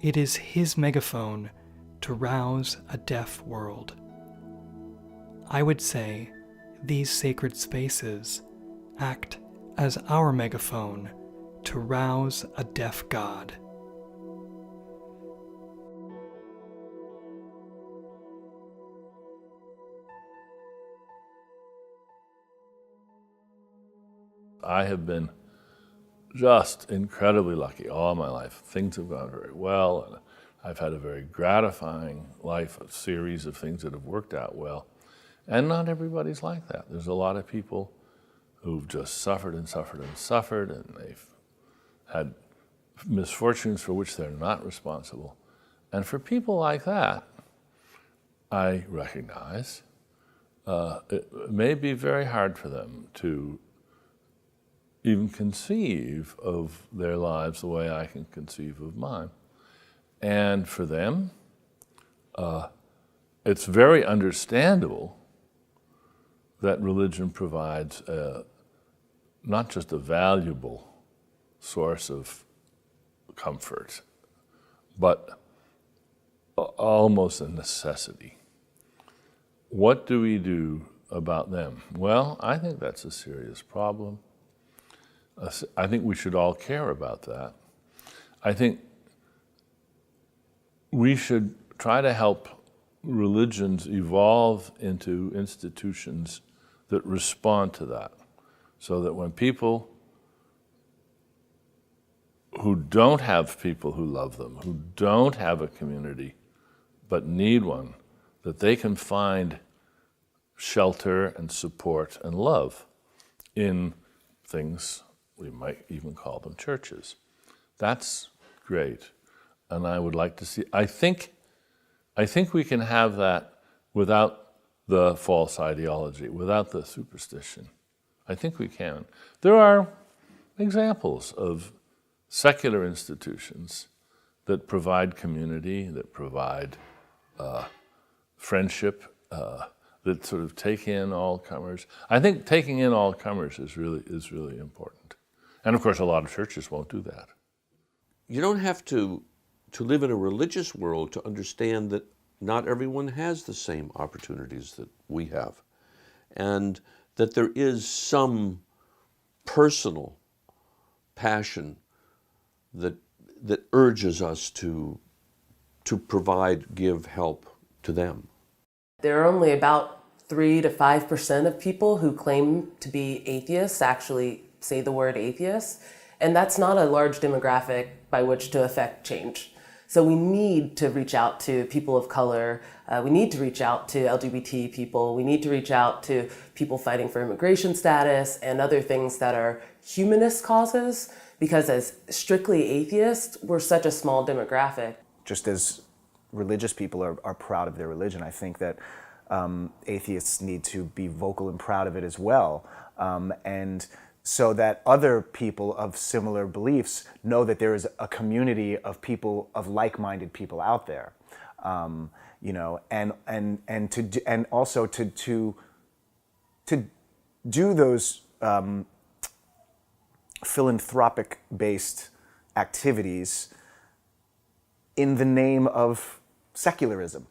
It is his megaphone to rouse a deaf world." I would say these sacred spaces act as our megaphone to rouse a deaf God. I have been just incredibly lucky all my life. Things have gone very well, and I've had a very gratifying life, a series of things that have worked out well. And not everybody's like that. There's a lot of people who've just suffered and suffered and suffered, and they've had misfortunes for which they're not responsible. And for people like that, I recognize it may be very hard for them to even conceive of their lives the way I can conceive of mine. And for them, it's very understandable that religion provides not just a valuable source of comfort, but almost a necessity. What do we do about them? Well, I think that's a serious problem. I think we should all care about that. I think we should try to help religions evolve into institutions that respond to that, so that when people who don't have people who love them, who don't have a community but need one, that they can find shelter and support and love in things, we might even call them churches. That's great. And I would like to see, I think we can have that without the false ideology, without the superstition. I think we can. There are examples of secular institutions that provide community, that provide friendship, that sort of take in all comers. I think taking in all comers is really important. And of course, a lot of churches won't do that. You don't have to live in a religious world to understand that not everyone has the same opportunities that we have, and that there is some personal passion that urges us to provide, give help to them. There are only about 3 to 5% of people who claim to be atheists actually say the word atheist, and that's not a large demographic by which to affect change. So we need to reach out to people of color, we need to reach out to LGBT people, we need to reach out to people fighting for immigration status and other things that are humanist causes, because as strictly atheists, we're such a small demographic. Just as religious people are proud of their religion, I think that atheists need to be vocal and proud of it as well. And so that other people of similar beliefs know that there is a community of people, of like-minded people out there, you know, and also to do those philanthropic-based activities in the name of secularism.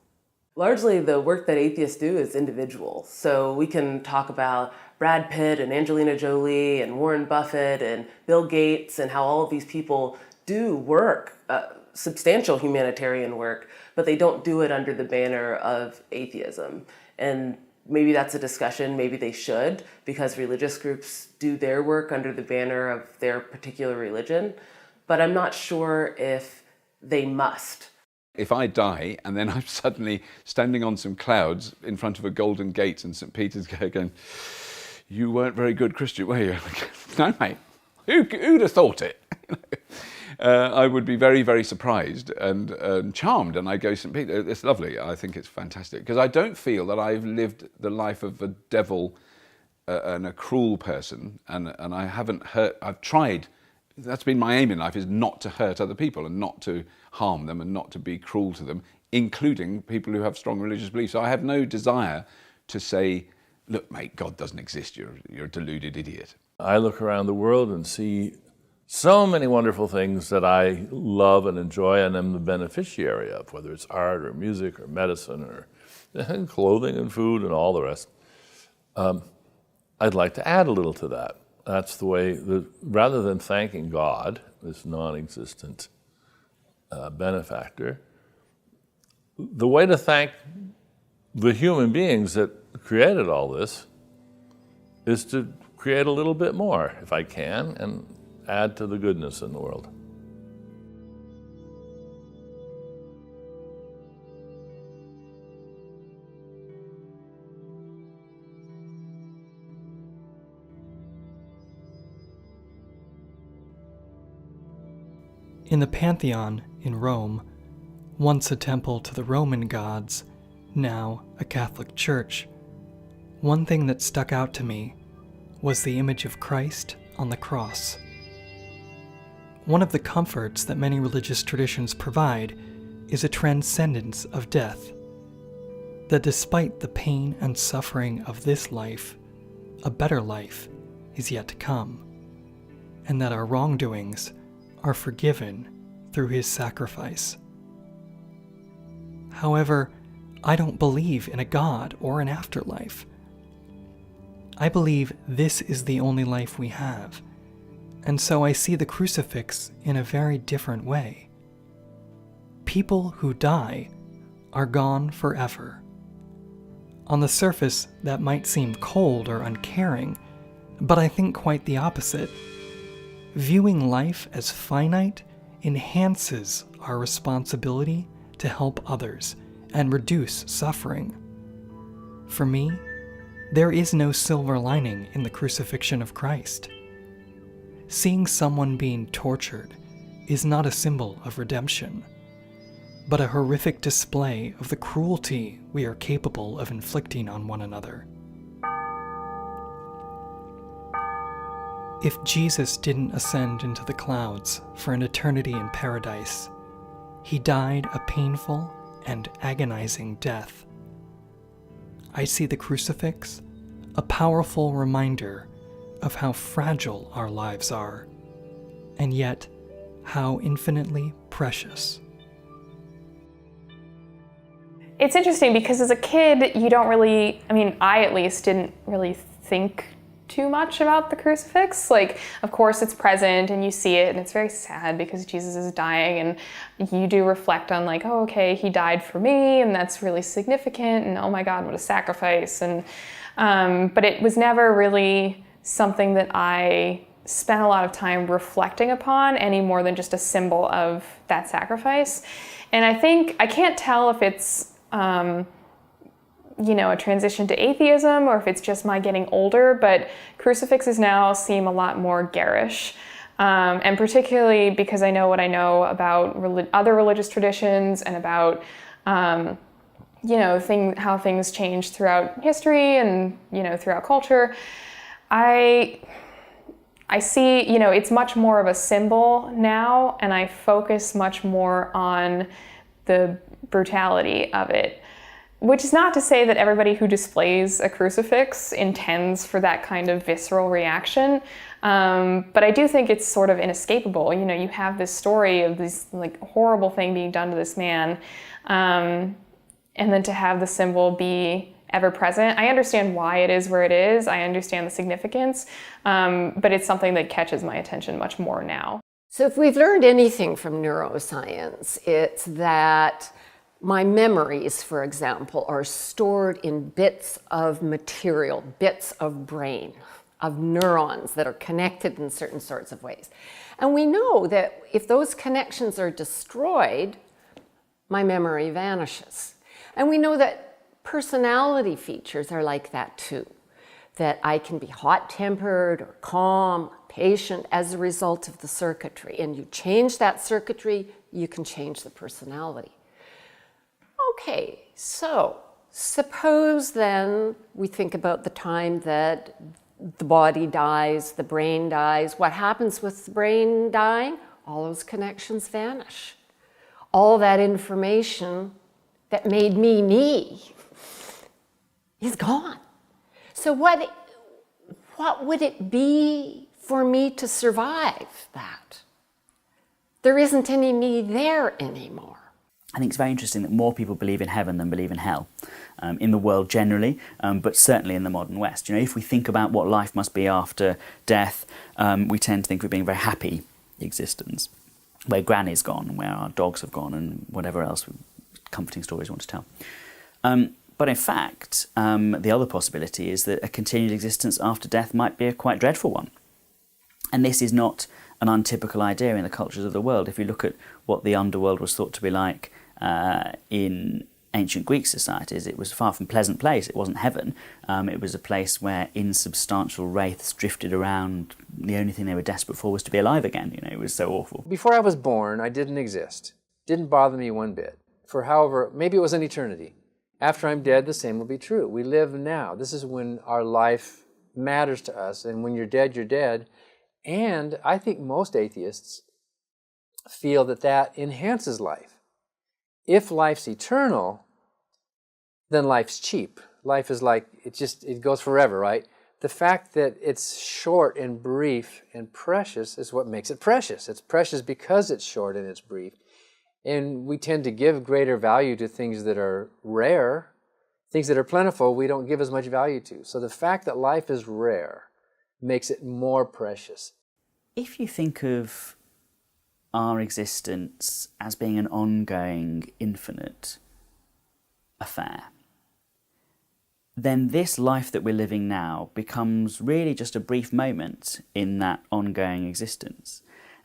Largely, the work that atheists do is individual. So we can talk about Brad Pitt and Angelina Jolie and Warren Buffett and Bill Gates and how all of these people do work, substantial humanitarian work, but they don't do it under the banner of atheism. And maybe that's a discussion, maybe they should, because religious groups do their work under the banner of their particular religion, but I'm not sure if they must. If I die and then I'm suddenly standing on some clouds in front of a golden gate in St. Peter's going, you weren't very good Christian, were you? No, mate. Who'd have thought it? I would be very, very surprised and charmed. And I go, St. Peter, it's lovely. I think it's fantastic. Because I don't feel that I've lived the life of a devil and a cruel person. And I haven't hurt, I've tried. That's been my aim in life, is not to hurt other people and not to harm them and not to be cruel to them, including people who have strong religious beliefs. So I have no desire to say, look, mate, God doesn't exist, you're a deluded idiot. I look around the world and see so many wonderful things that I love and enjoy and am the beneficiary of, whether it's art or music or medicine or clothing and food and all the rest. I'd like to add a little to that. That's the way, rather than thanking God, this non-existent benefactor, the way to thank the human beings that created all this is to create a little bit more, if I can, and add to the goodness in the world. In the Pantheon in Rome, once a temple to the Roman gods, now a Catholic church, one thing that stuck out to me was the image of Christ on the cross. One of the comforts that many religious traditions provide is a transcendence of death, that despite the pain and suffering of this life, a better life is yet to come, and that our wrongdoings are forgiven through his sacrifice. However, I don't believe in a God or an afterlife. I believe this is the only life we have, and so I see the crucifix in a very different way. People who die are gone forever. On the surface, that might seem cold or uncaring, but I think quite the opposite. Viewing life as finite enhances our responsibility to help others and reduce suffering. For me, there is no silver lining in the crucifixion of Christ. seeing someone being tortured is not a symbol of redemption, but a horrific display of the cruelty we are capable of inflicting on one another. If Jesus didn't ascend into the clouds for an eternity in paradise, he died a painful and agonizing death. I see the crucifix, a powerful reminder of how fragile our lives are, and yet how infinitely precious. It's interesting because as a kid, you don't really, I at least didn't really think too much about the crucifix. Like, of course it's present and you see it and it's very sad because Jesus is dying, and you do reflect on like, oh, okay, he died for me and that's really significant, and oh my God, what a sacrifice. And but it was never really something that I spent a lot of time reflecting upon any more than just a symbol of that sacrifice. And I think, I can't tell if it's a transition to atheism or if it's just my getting older, but crucifixes now seem a lot more garish. And particularly because I know what I know about other religious traditions and about, how things change throughout history and, throughout culture. I see, it's much more of a symbol now, and I focus much more on the brutality of it. Which is not to say that everybody who displays a crucifix intends for that kind of visceral reaction, but I do think it's sort of inescapable. You have this story of this like horrible thing being done to this man, and then to have the symbol be ever present. I understand why it is where it is. I understand the significance, but it's something that catches my attention much more now. So if we've learned anything from neuroscience, it's that my memories, for example, are stored in bits of material, bits of brain, of neurons that are connected in certain sorts of ways. And we know that if those connections are destroyed, my memory vanishes. And we know that personality features are like that too, that I can be hot-tempered or calm, or patient as a result of the circuitry. And you change that circuitry, you can change the personality. Okay, so suppose then we think about the time that the body dies, the brain dies. What happens with the brain dying? All those connections vanish. All that information that made me is gone. So what would it be for me to survive that? There isn't any me there anymore. I think it's very interesting that more people believe in heaven than believe in hell in the world generally, but certainly in the modern West. If we think about what life must be after death, we tend to think we're being a very happy existence, where Granny's gone, where our dogs have gone, and whatever else comforting stories we want to tell. But in fact, the other possibility is that a continued existence after death might be a quite dreadful one. And this is not an untypical idea in the cultures of the world. If you look at what the underworld was thought to be like in ancient Greek societies, it was a far from pleasant place. It wasn't heaven. It was a place where insubstantial wraiths drifted around. The only thing they were desperate for was to be alive again. It was so awful. Before I was born, I didn't exist. Didn't bother me one bit. For however, maybe it was an eternity. After I'm dead, the same will be true. We live now. This is when our life matters to us. And when you're dead, you're dead. And I think most atheists feel that that enhances life. If life's eternal, then life's cheap. Life is like, it goes forever, right? The fact that it's short and brief and precious is what makes it precious. It's precious because it's short and it's brief. And we tend to give greater value to things that are rare. Things that are plentiful, we don't give as much value to. So the fact that life is rare makes it more precious. If you think of our existence as being an ongoing, infinite affair, then this life that we're living now becomes really just a brief moment in that ongoing existence.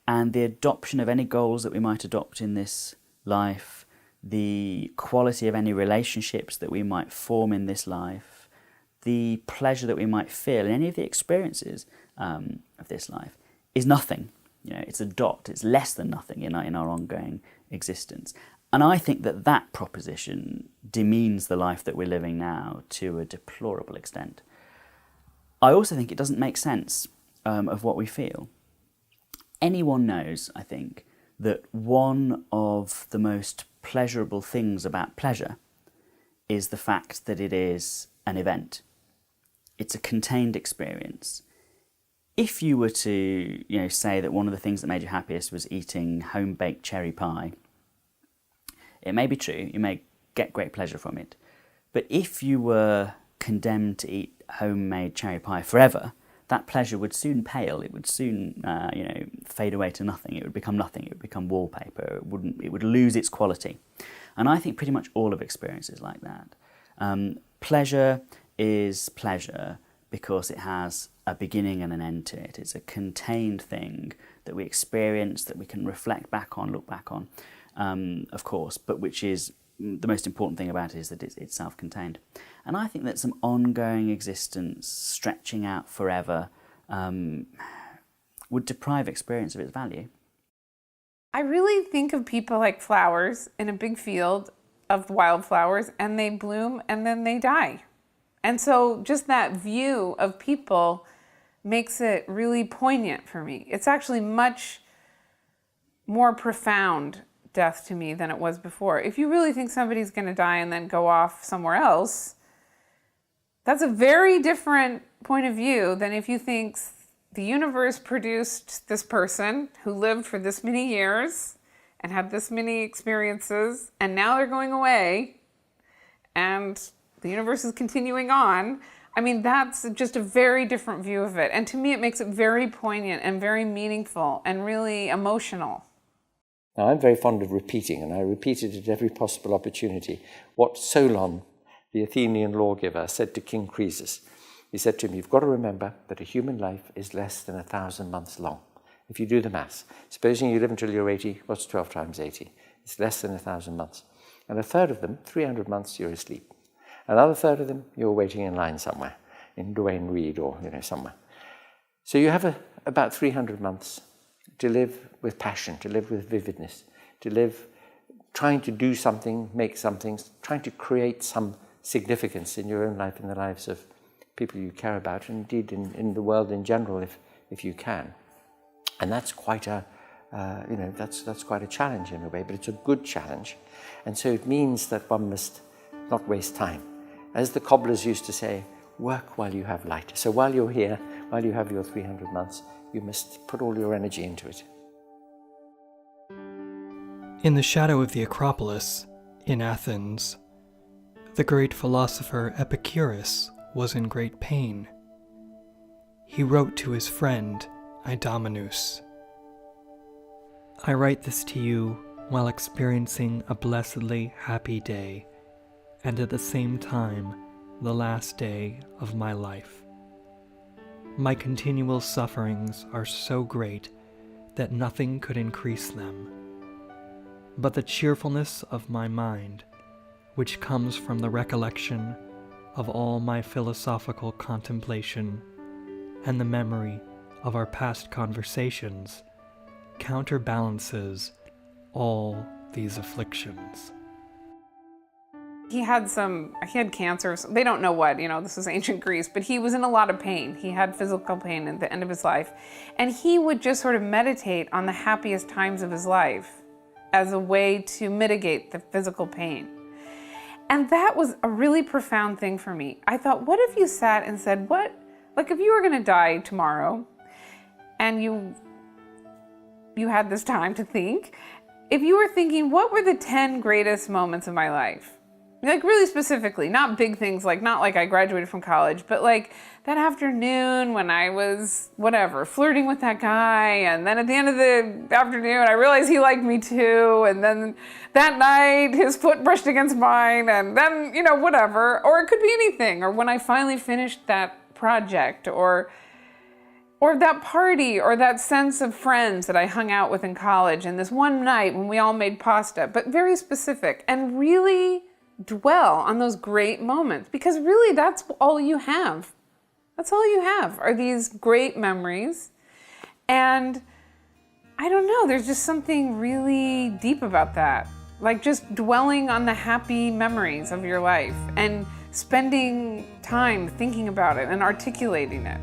And the adoption of any goals that we might adopt in this life, the quality of any relationships that we might form in this life, the pleasure that we might feel in any of the experiences of this life, is nothing. You know, it's a dot. It's less than nothing in our ongoing existence. And I think that proposition demeans the life that we're living now to a deplorable extent. I also think it doesn't make sense of what we feel. Anyone knows, I think, that one of the most pleasurable things about pleasure is the fact that it is an event. It's a contained experience. If you were to, say that one of the things that made you happiest was eating home-baked cherry pie, it may be true, you may get great pleasure from it. But if you were condemned to eat homemade cherry pie forever, that pleasure would soon pale. It would soon, fade away to nothing. It would become nothing. It would become wallpaper. It would lose its quality. And I think pretty much all of experience is like that. Pleasure is pleasure because it has a beginning and an end to it. It's a contained thing that we experience, that we can reflect back on, look back on, of course, but which is the most important thing about it is that it's self-contained. And I think that some ongoing existence, stretching out forever, would deprive experience of its value. I really think of people like flowers in a big field of wildflowers, and they bloom and then they die. And so just that view of people makes it really poignant for me. It's actually much more profound death to me than it was before. If you really think somebody's going to die and then go off somewhere else, that's a very different point of view than if you think the universe produced this person who lived for this many years and had this many experiences, and now they're going away, and the universe is continuing on. I mean, that's just a very different view of it. And to me, it makes it very poignant and very meaningful and really emotional. Now, I'm very fond of repeating, and I repeated at every possible opportunity, what Solon, the Athenian lawgiver, said to King Croesus. He said to him, you've got to remember that a human life is less than 1,000 months long. If you do the maths, supposing you live until you're 80, what's 12 times 80? It's less than 1,000 months. And a third of them, 300 months, you're asleep. Another third of them, you're waiting in line somewhere, in Duane Reade or somewhere. So you have about 300 months to live with passion, to live with vividness, to live trying to do something, make something, trying to create some significance in your own life, in the lives of people you care about, and indeed in the world in general, if you can. And that's quite that's quite a challenge in a way, but it's a good challenge. And so it means that one must not waste time. As the cobblers used to say, work while you have light. So while you're here, while you have your 300 months, you must put all your energy into it. In the shadow of the Acropolis, in Athens, the great philosopher Epicurus was in great pain. He wrote to his friend Idomeneus, I write this to you while experiencing a blessedly happy day, and at the same time the last day of my life. My continual sufferings are so great that nothing could increase them. But the cheerfulness of my mind, which comes from the recollection of all my philosophical contemplation and the memory of our past conversations, counterbalances all these afflictions. He had cancer. They don't know what, this was ancient Greece, but he was in a lot of pain. He had physical pain at the end of his life. And he would just sort of meditate on the happiest times of his life as a way to mitigate the physical pain. And that was a really profound thing for me. I thought, what if you sat and said, if you were going to die tomorrow and you had this time to think, if you were thinking, what were the 10 greatest moments of my life? Really specifically, not big things, not like I graduated from college, but that afternoon when I was, flirting with that guy, and then at the end of the afternoon, I realized he liked me too, and then that night, his foot brushed against mine, and then, whatever. Or it could be anything, or when I finally finished that project, or that party, or that sense of friends that I hung out with in college, and this one night when we all made pasta, but very specific, and really dwell on those great moments, because really that's all you have. That's all you have are these great memories. And I don't know, there's just something really deep about that. Like just dwelling on the happy memories of your life and spending time thinking about it and articulating it.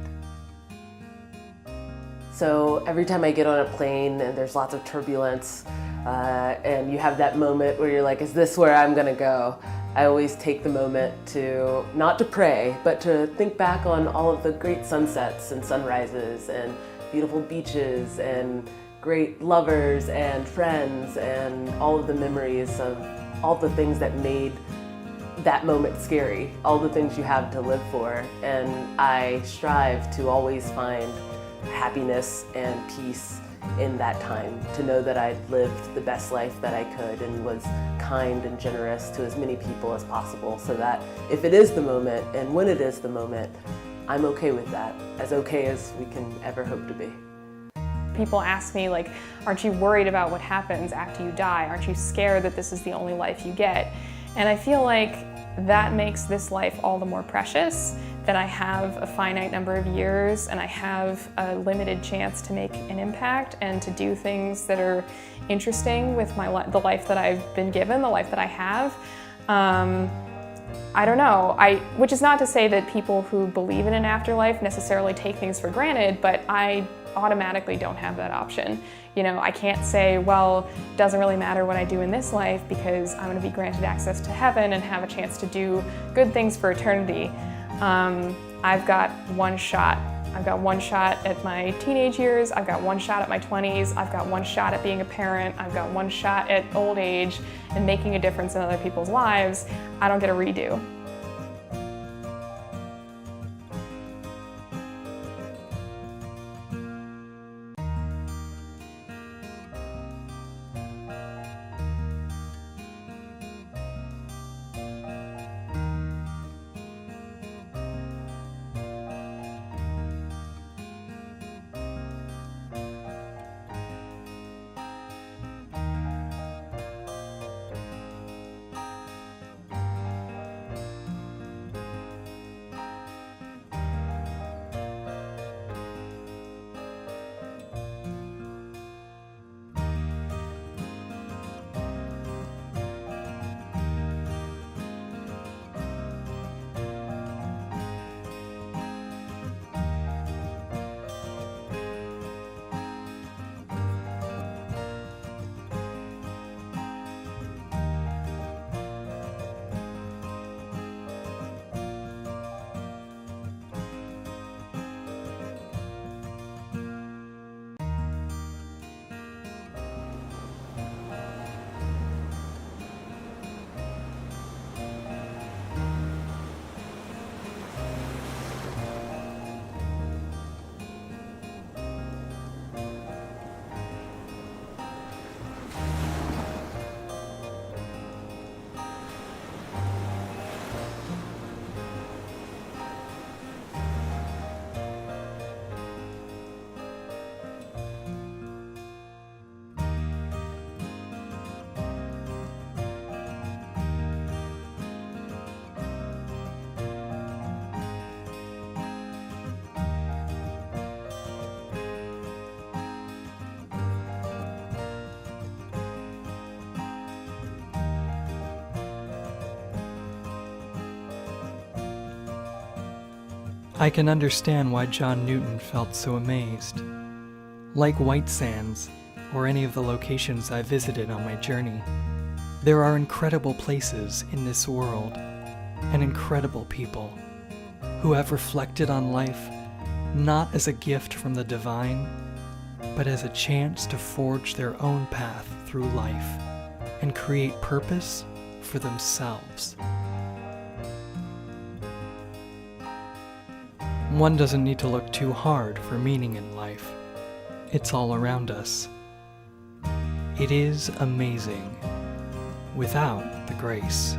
So every time I get on a plane and there's lots of turbulence and you have that moment where you're like, is this where I'm gonna go? I always take the moment to, not to pray, but to think back on all of the great sunsets and sunrises and beautiful beaches and great lovers and friends and all of the memories of all the things that made that moment scary, all the things you have to live for. And I strive to always find happiness and peace in that time, to know that I'd lived the best life that I could and was kind and generous to as many people as possible, so that if it is the moment and when it is the moment, I'm okay with that, as okay as we can ever hope to be. People ask me, like, aren't you worried about what happens after you die? Aren't you scared that this is the only life you get? And I feel like that makes this life all the more precious, that I have a finite number of years and I have a limited chance to make an impact and to do things that are interesting with the life that I've been given, the life that I have. I don't know, which is not to say that people who believe in an afterlife necessarily take things for granted, but I automatically don't have that option. You know, I can't say, well, it doesn't really matter what I do in this life because I'm going to be granted access to heaven and have a chance to do good things for eternity. I've got one shot. I've got one shot at my teenage years, I've got one shot at my 20s, I've got one shot at being a parent, I've got one shot at old age and making a difference in other people's lives. I don't get a redo. I can understand why John Newton felt so amazed. Like White Sands, or any of the locations I visited on my journey, there are incredible places in this world, and incredible people, who have reflected on life not as a gift from the divine, but as a chance to forge their own path through life and create purpose for themselves. One doesn't need to look too hard for meaning in life. It's all around us. It is amazing without the grace.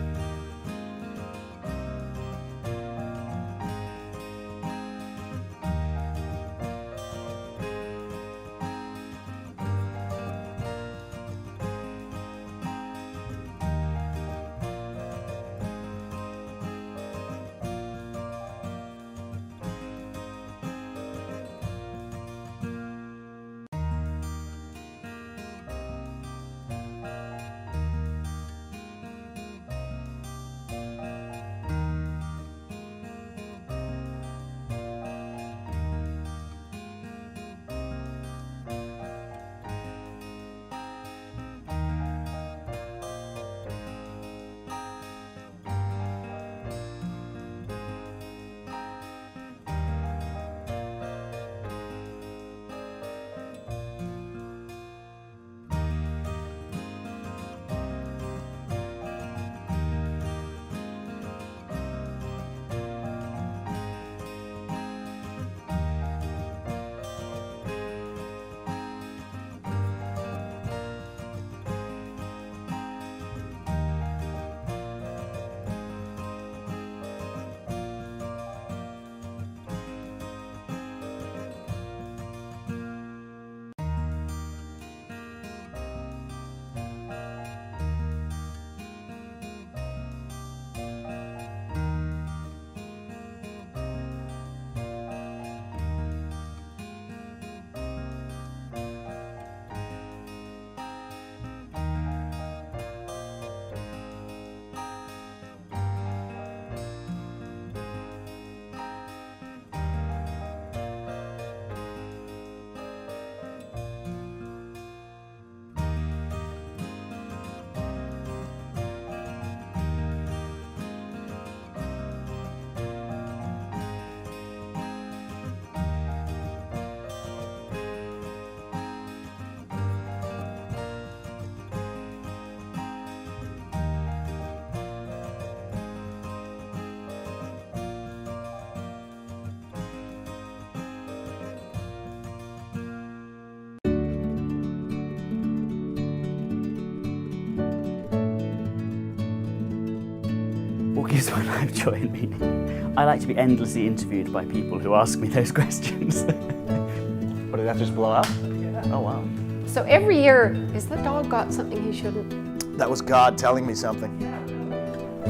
gives my life joy and meaning? I like to be endlessly interviewed by people who ask me those questions. What, did that just blow up? Yeah. Oh, wow. So every year, has the dog got something he shouldn't? That was God telling me something.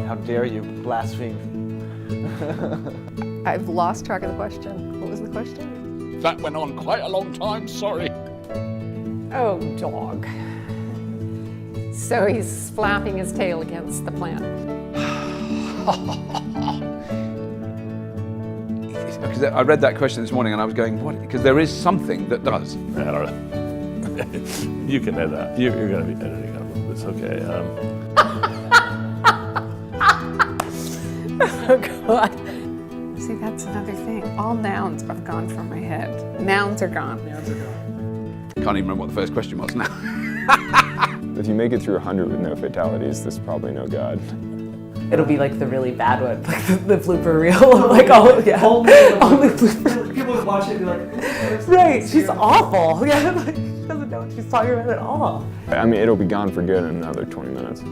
How dare you blaspheme? I've lost track of the question. What was the question? That went on quite a long time, sorry. Oh, dog. So he's flapping his tail against the plant. Because I read that question this morning and I was going, what? Because there is something that does. You can edit that. You're going to be editing it. It's okay. Oh, God. See, that's another thing. All nouns have gone from my head. Nouns are gone. Nouns are gone. Can't even remember what the first question was now. If you make it through 100 with no fatalities, there's probably no God. It'll be like the really bad one, like the blooper reel. Like, oh, yeah. Only blooper. People would watch it and be like, right, she's awful. Yeah, like, she doesn't know what she's talking about at all. I mean, it'll be gone for good in another 20 minutes.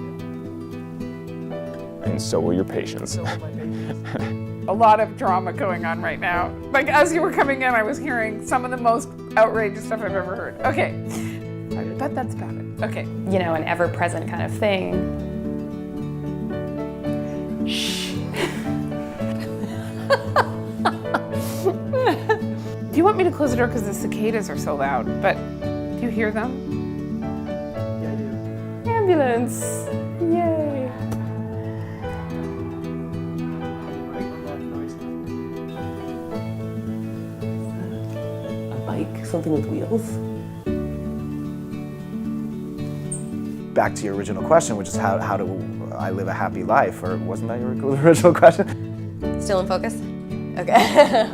And so will your patience. A lot of drama going on right now. Like, as you were coming in, I was hearing some of the most outrageous stuff I've ever heard. Okay, but that's about it. Okay. You know, an ever-present kind of thing. Shh. Do you want me to close the door because the cicadas are so loud? But do you hear them? Yeah, I do. Ambulance! Yay! A bike, something with wheels. Back to your original question, which is how do I live a happy life? Or wasn't that your original question? Still in focus? Okay.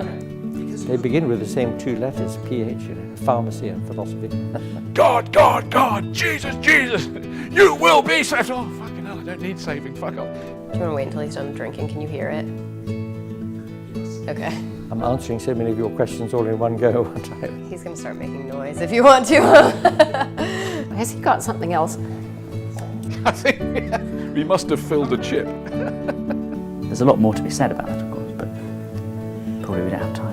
They begin with the same two letters, PH, pharmacy and philosophy. God, God, God, Jesus, Jesus, you will be saved. Oh, fucking hell, I don't need saving, fuck off. Do you want to wait until he's done drinking? Can you hear it? Okay. I'm answering so many of your questions all in one go, aren't I? He's going to start making noise if you want to. Has he got something else? I think we must have filled a chip. There's a lot more to be said about it, of course, but probably we don't have time.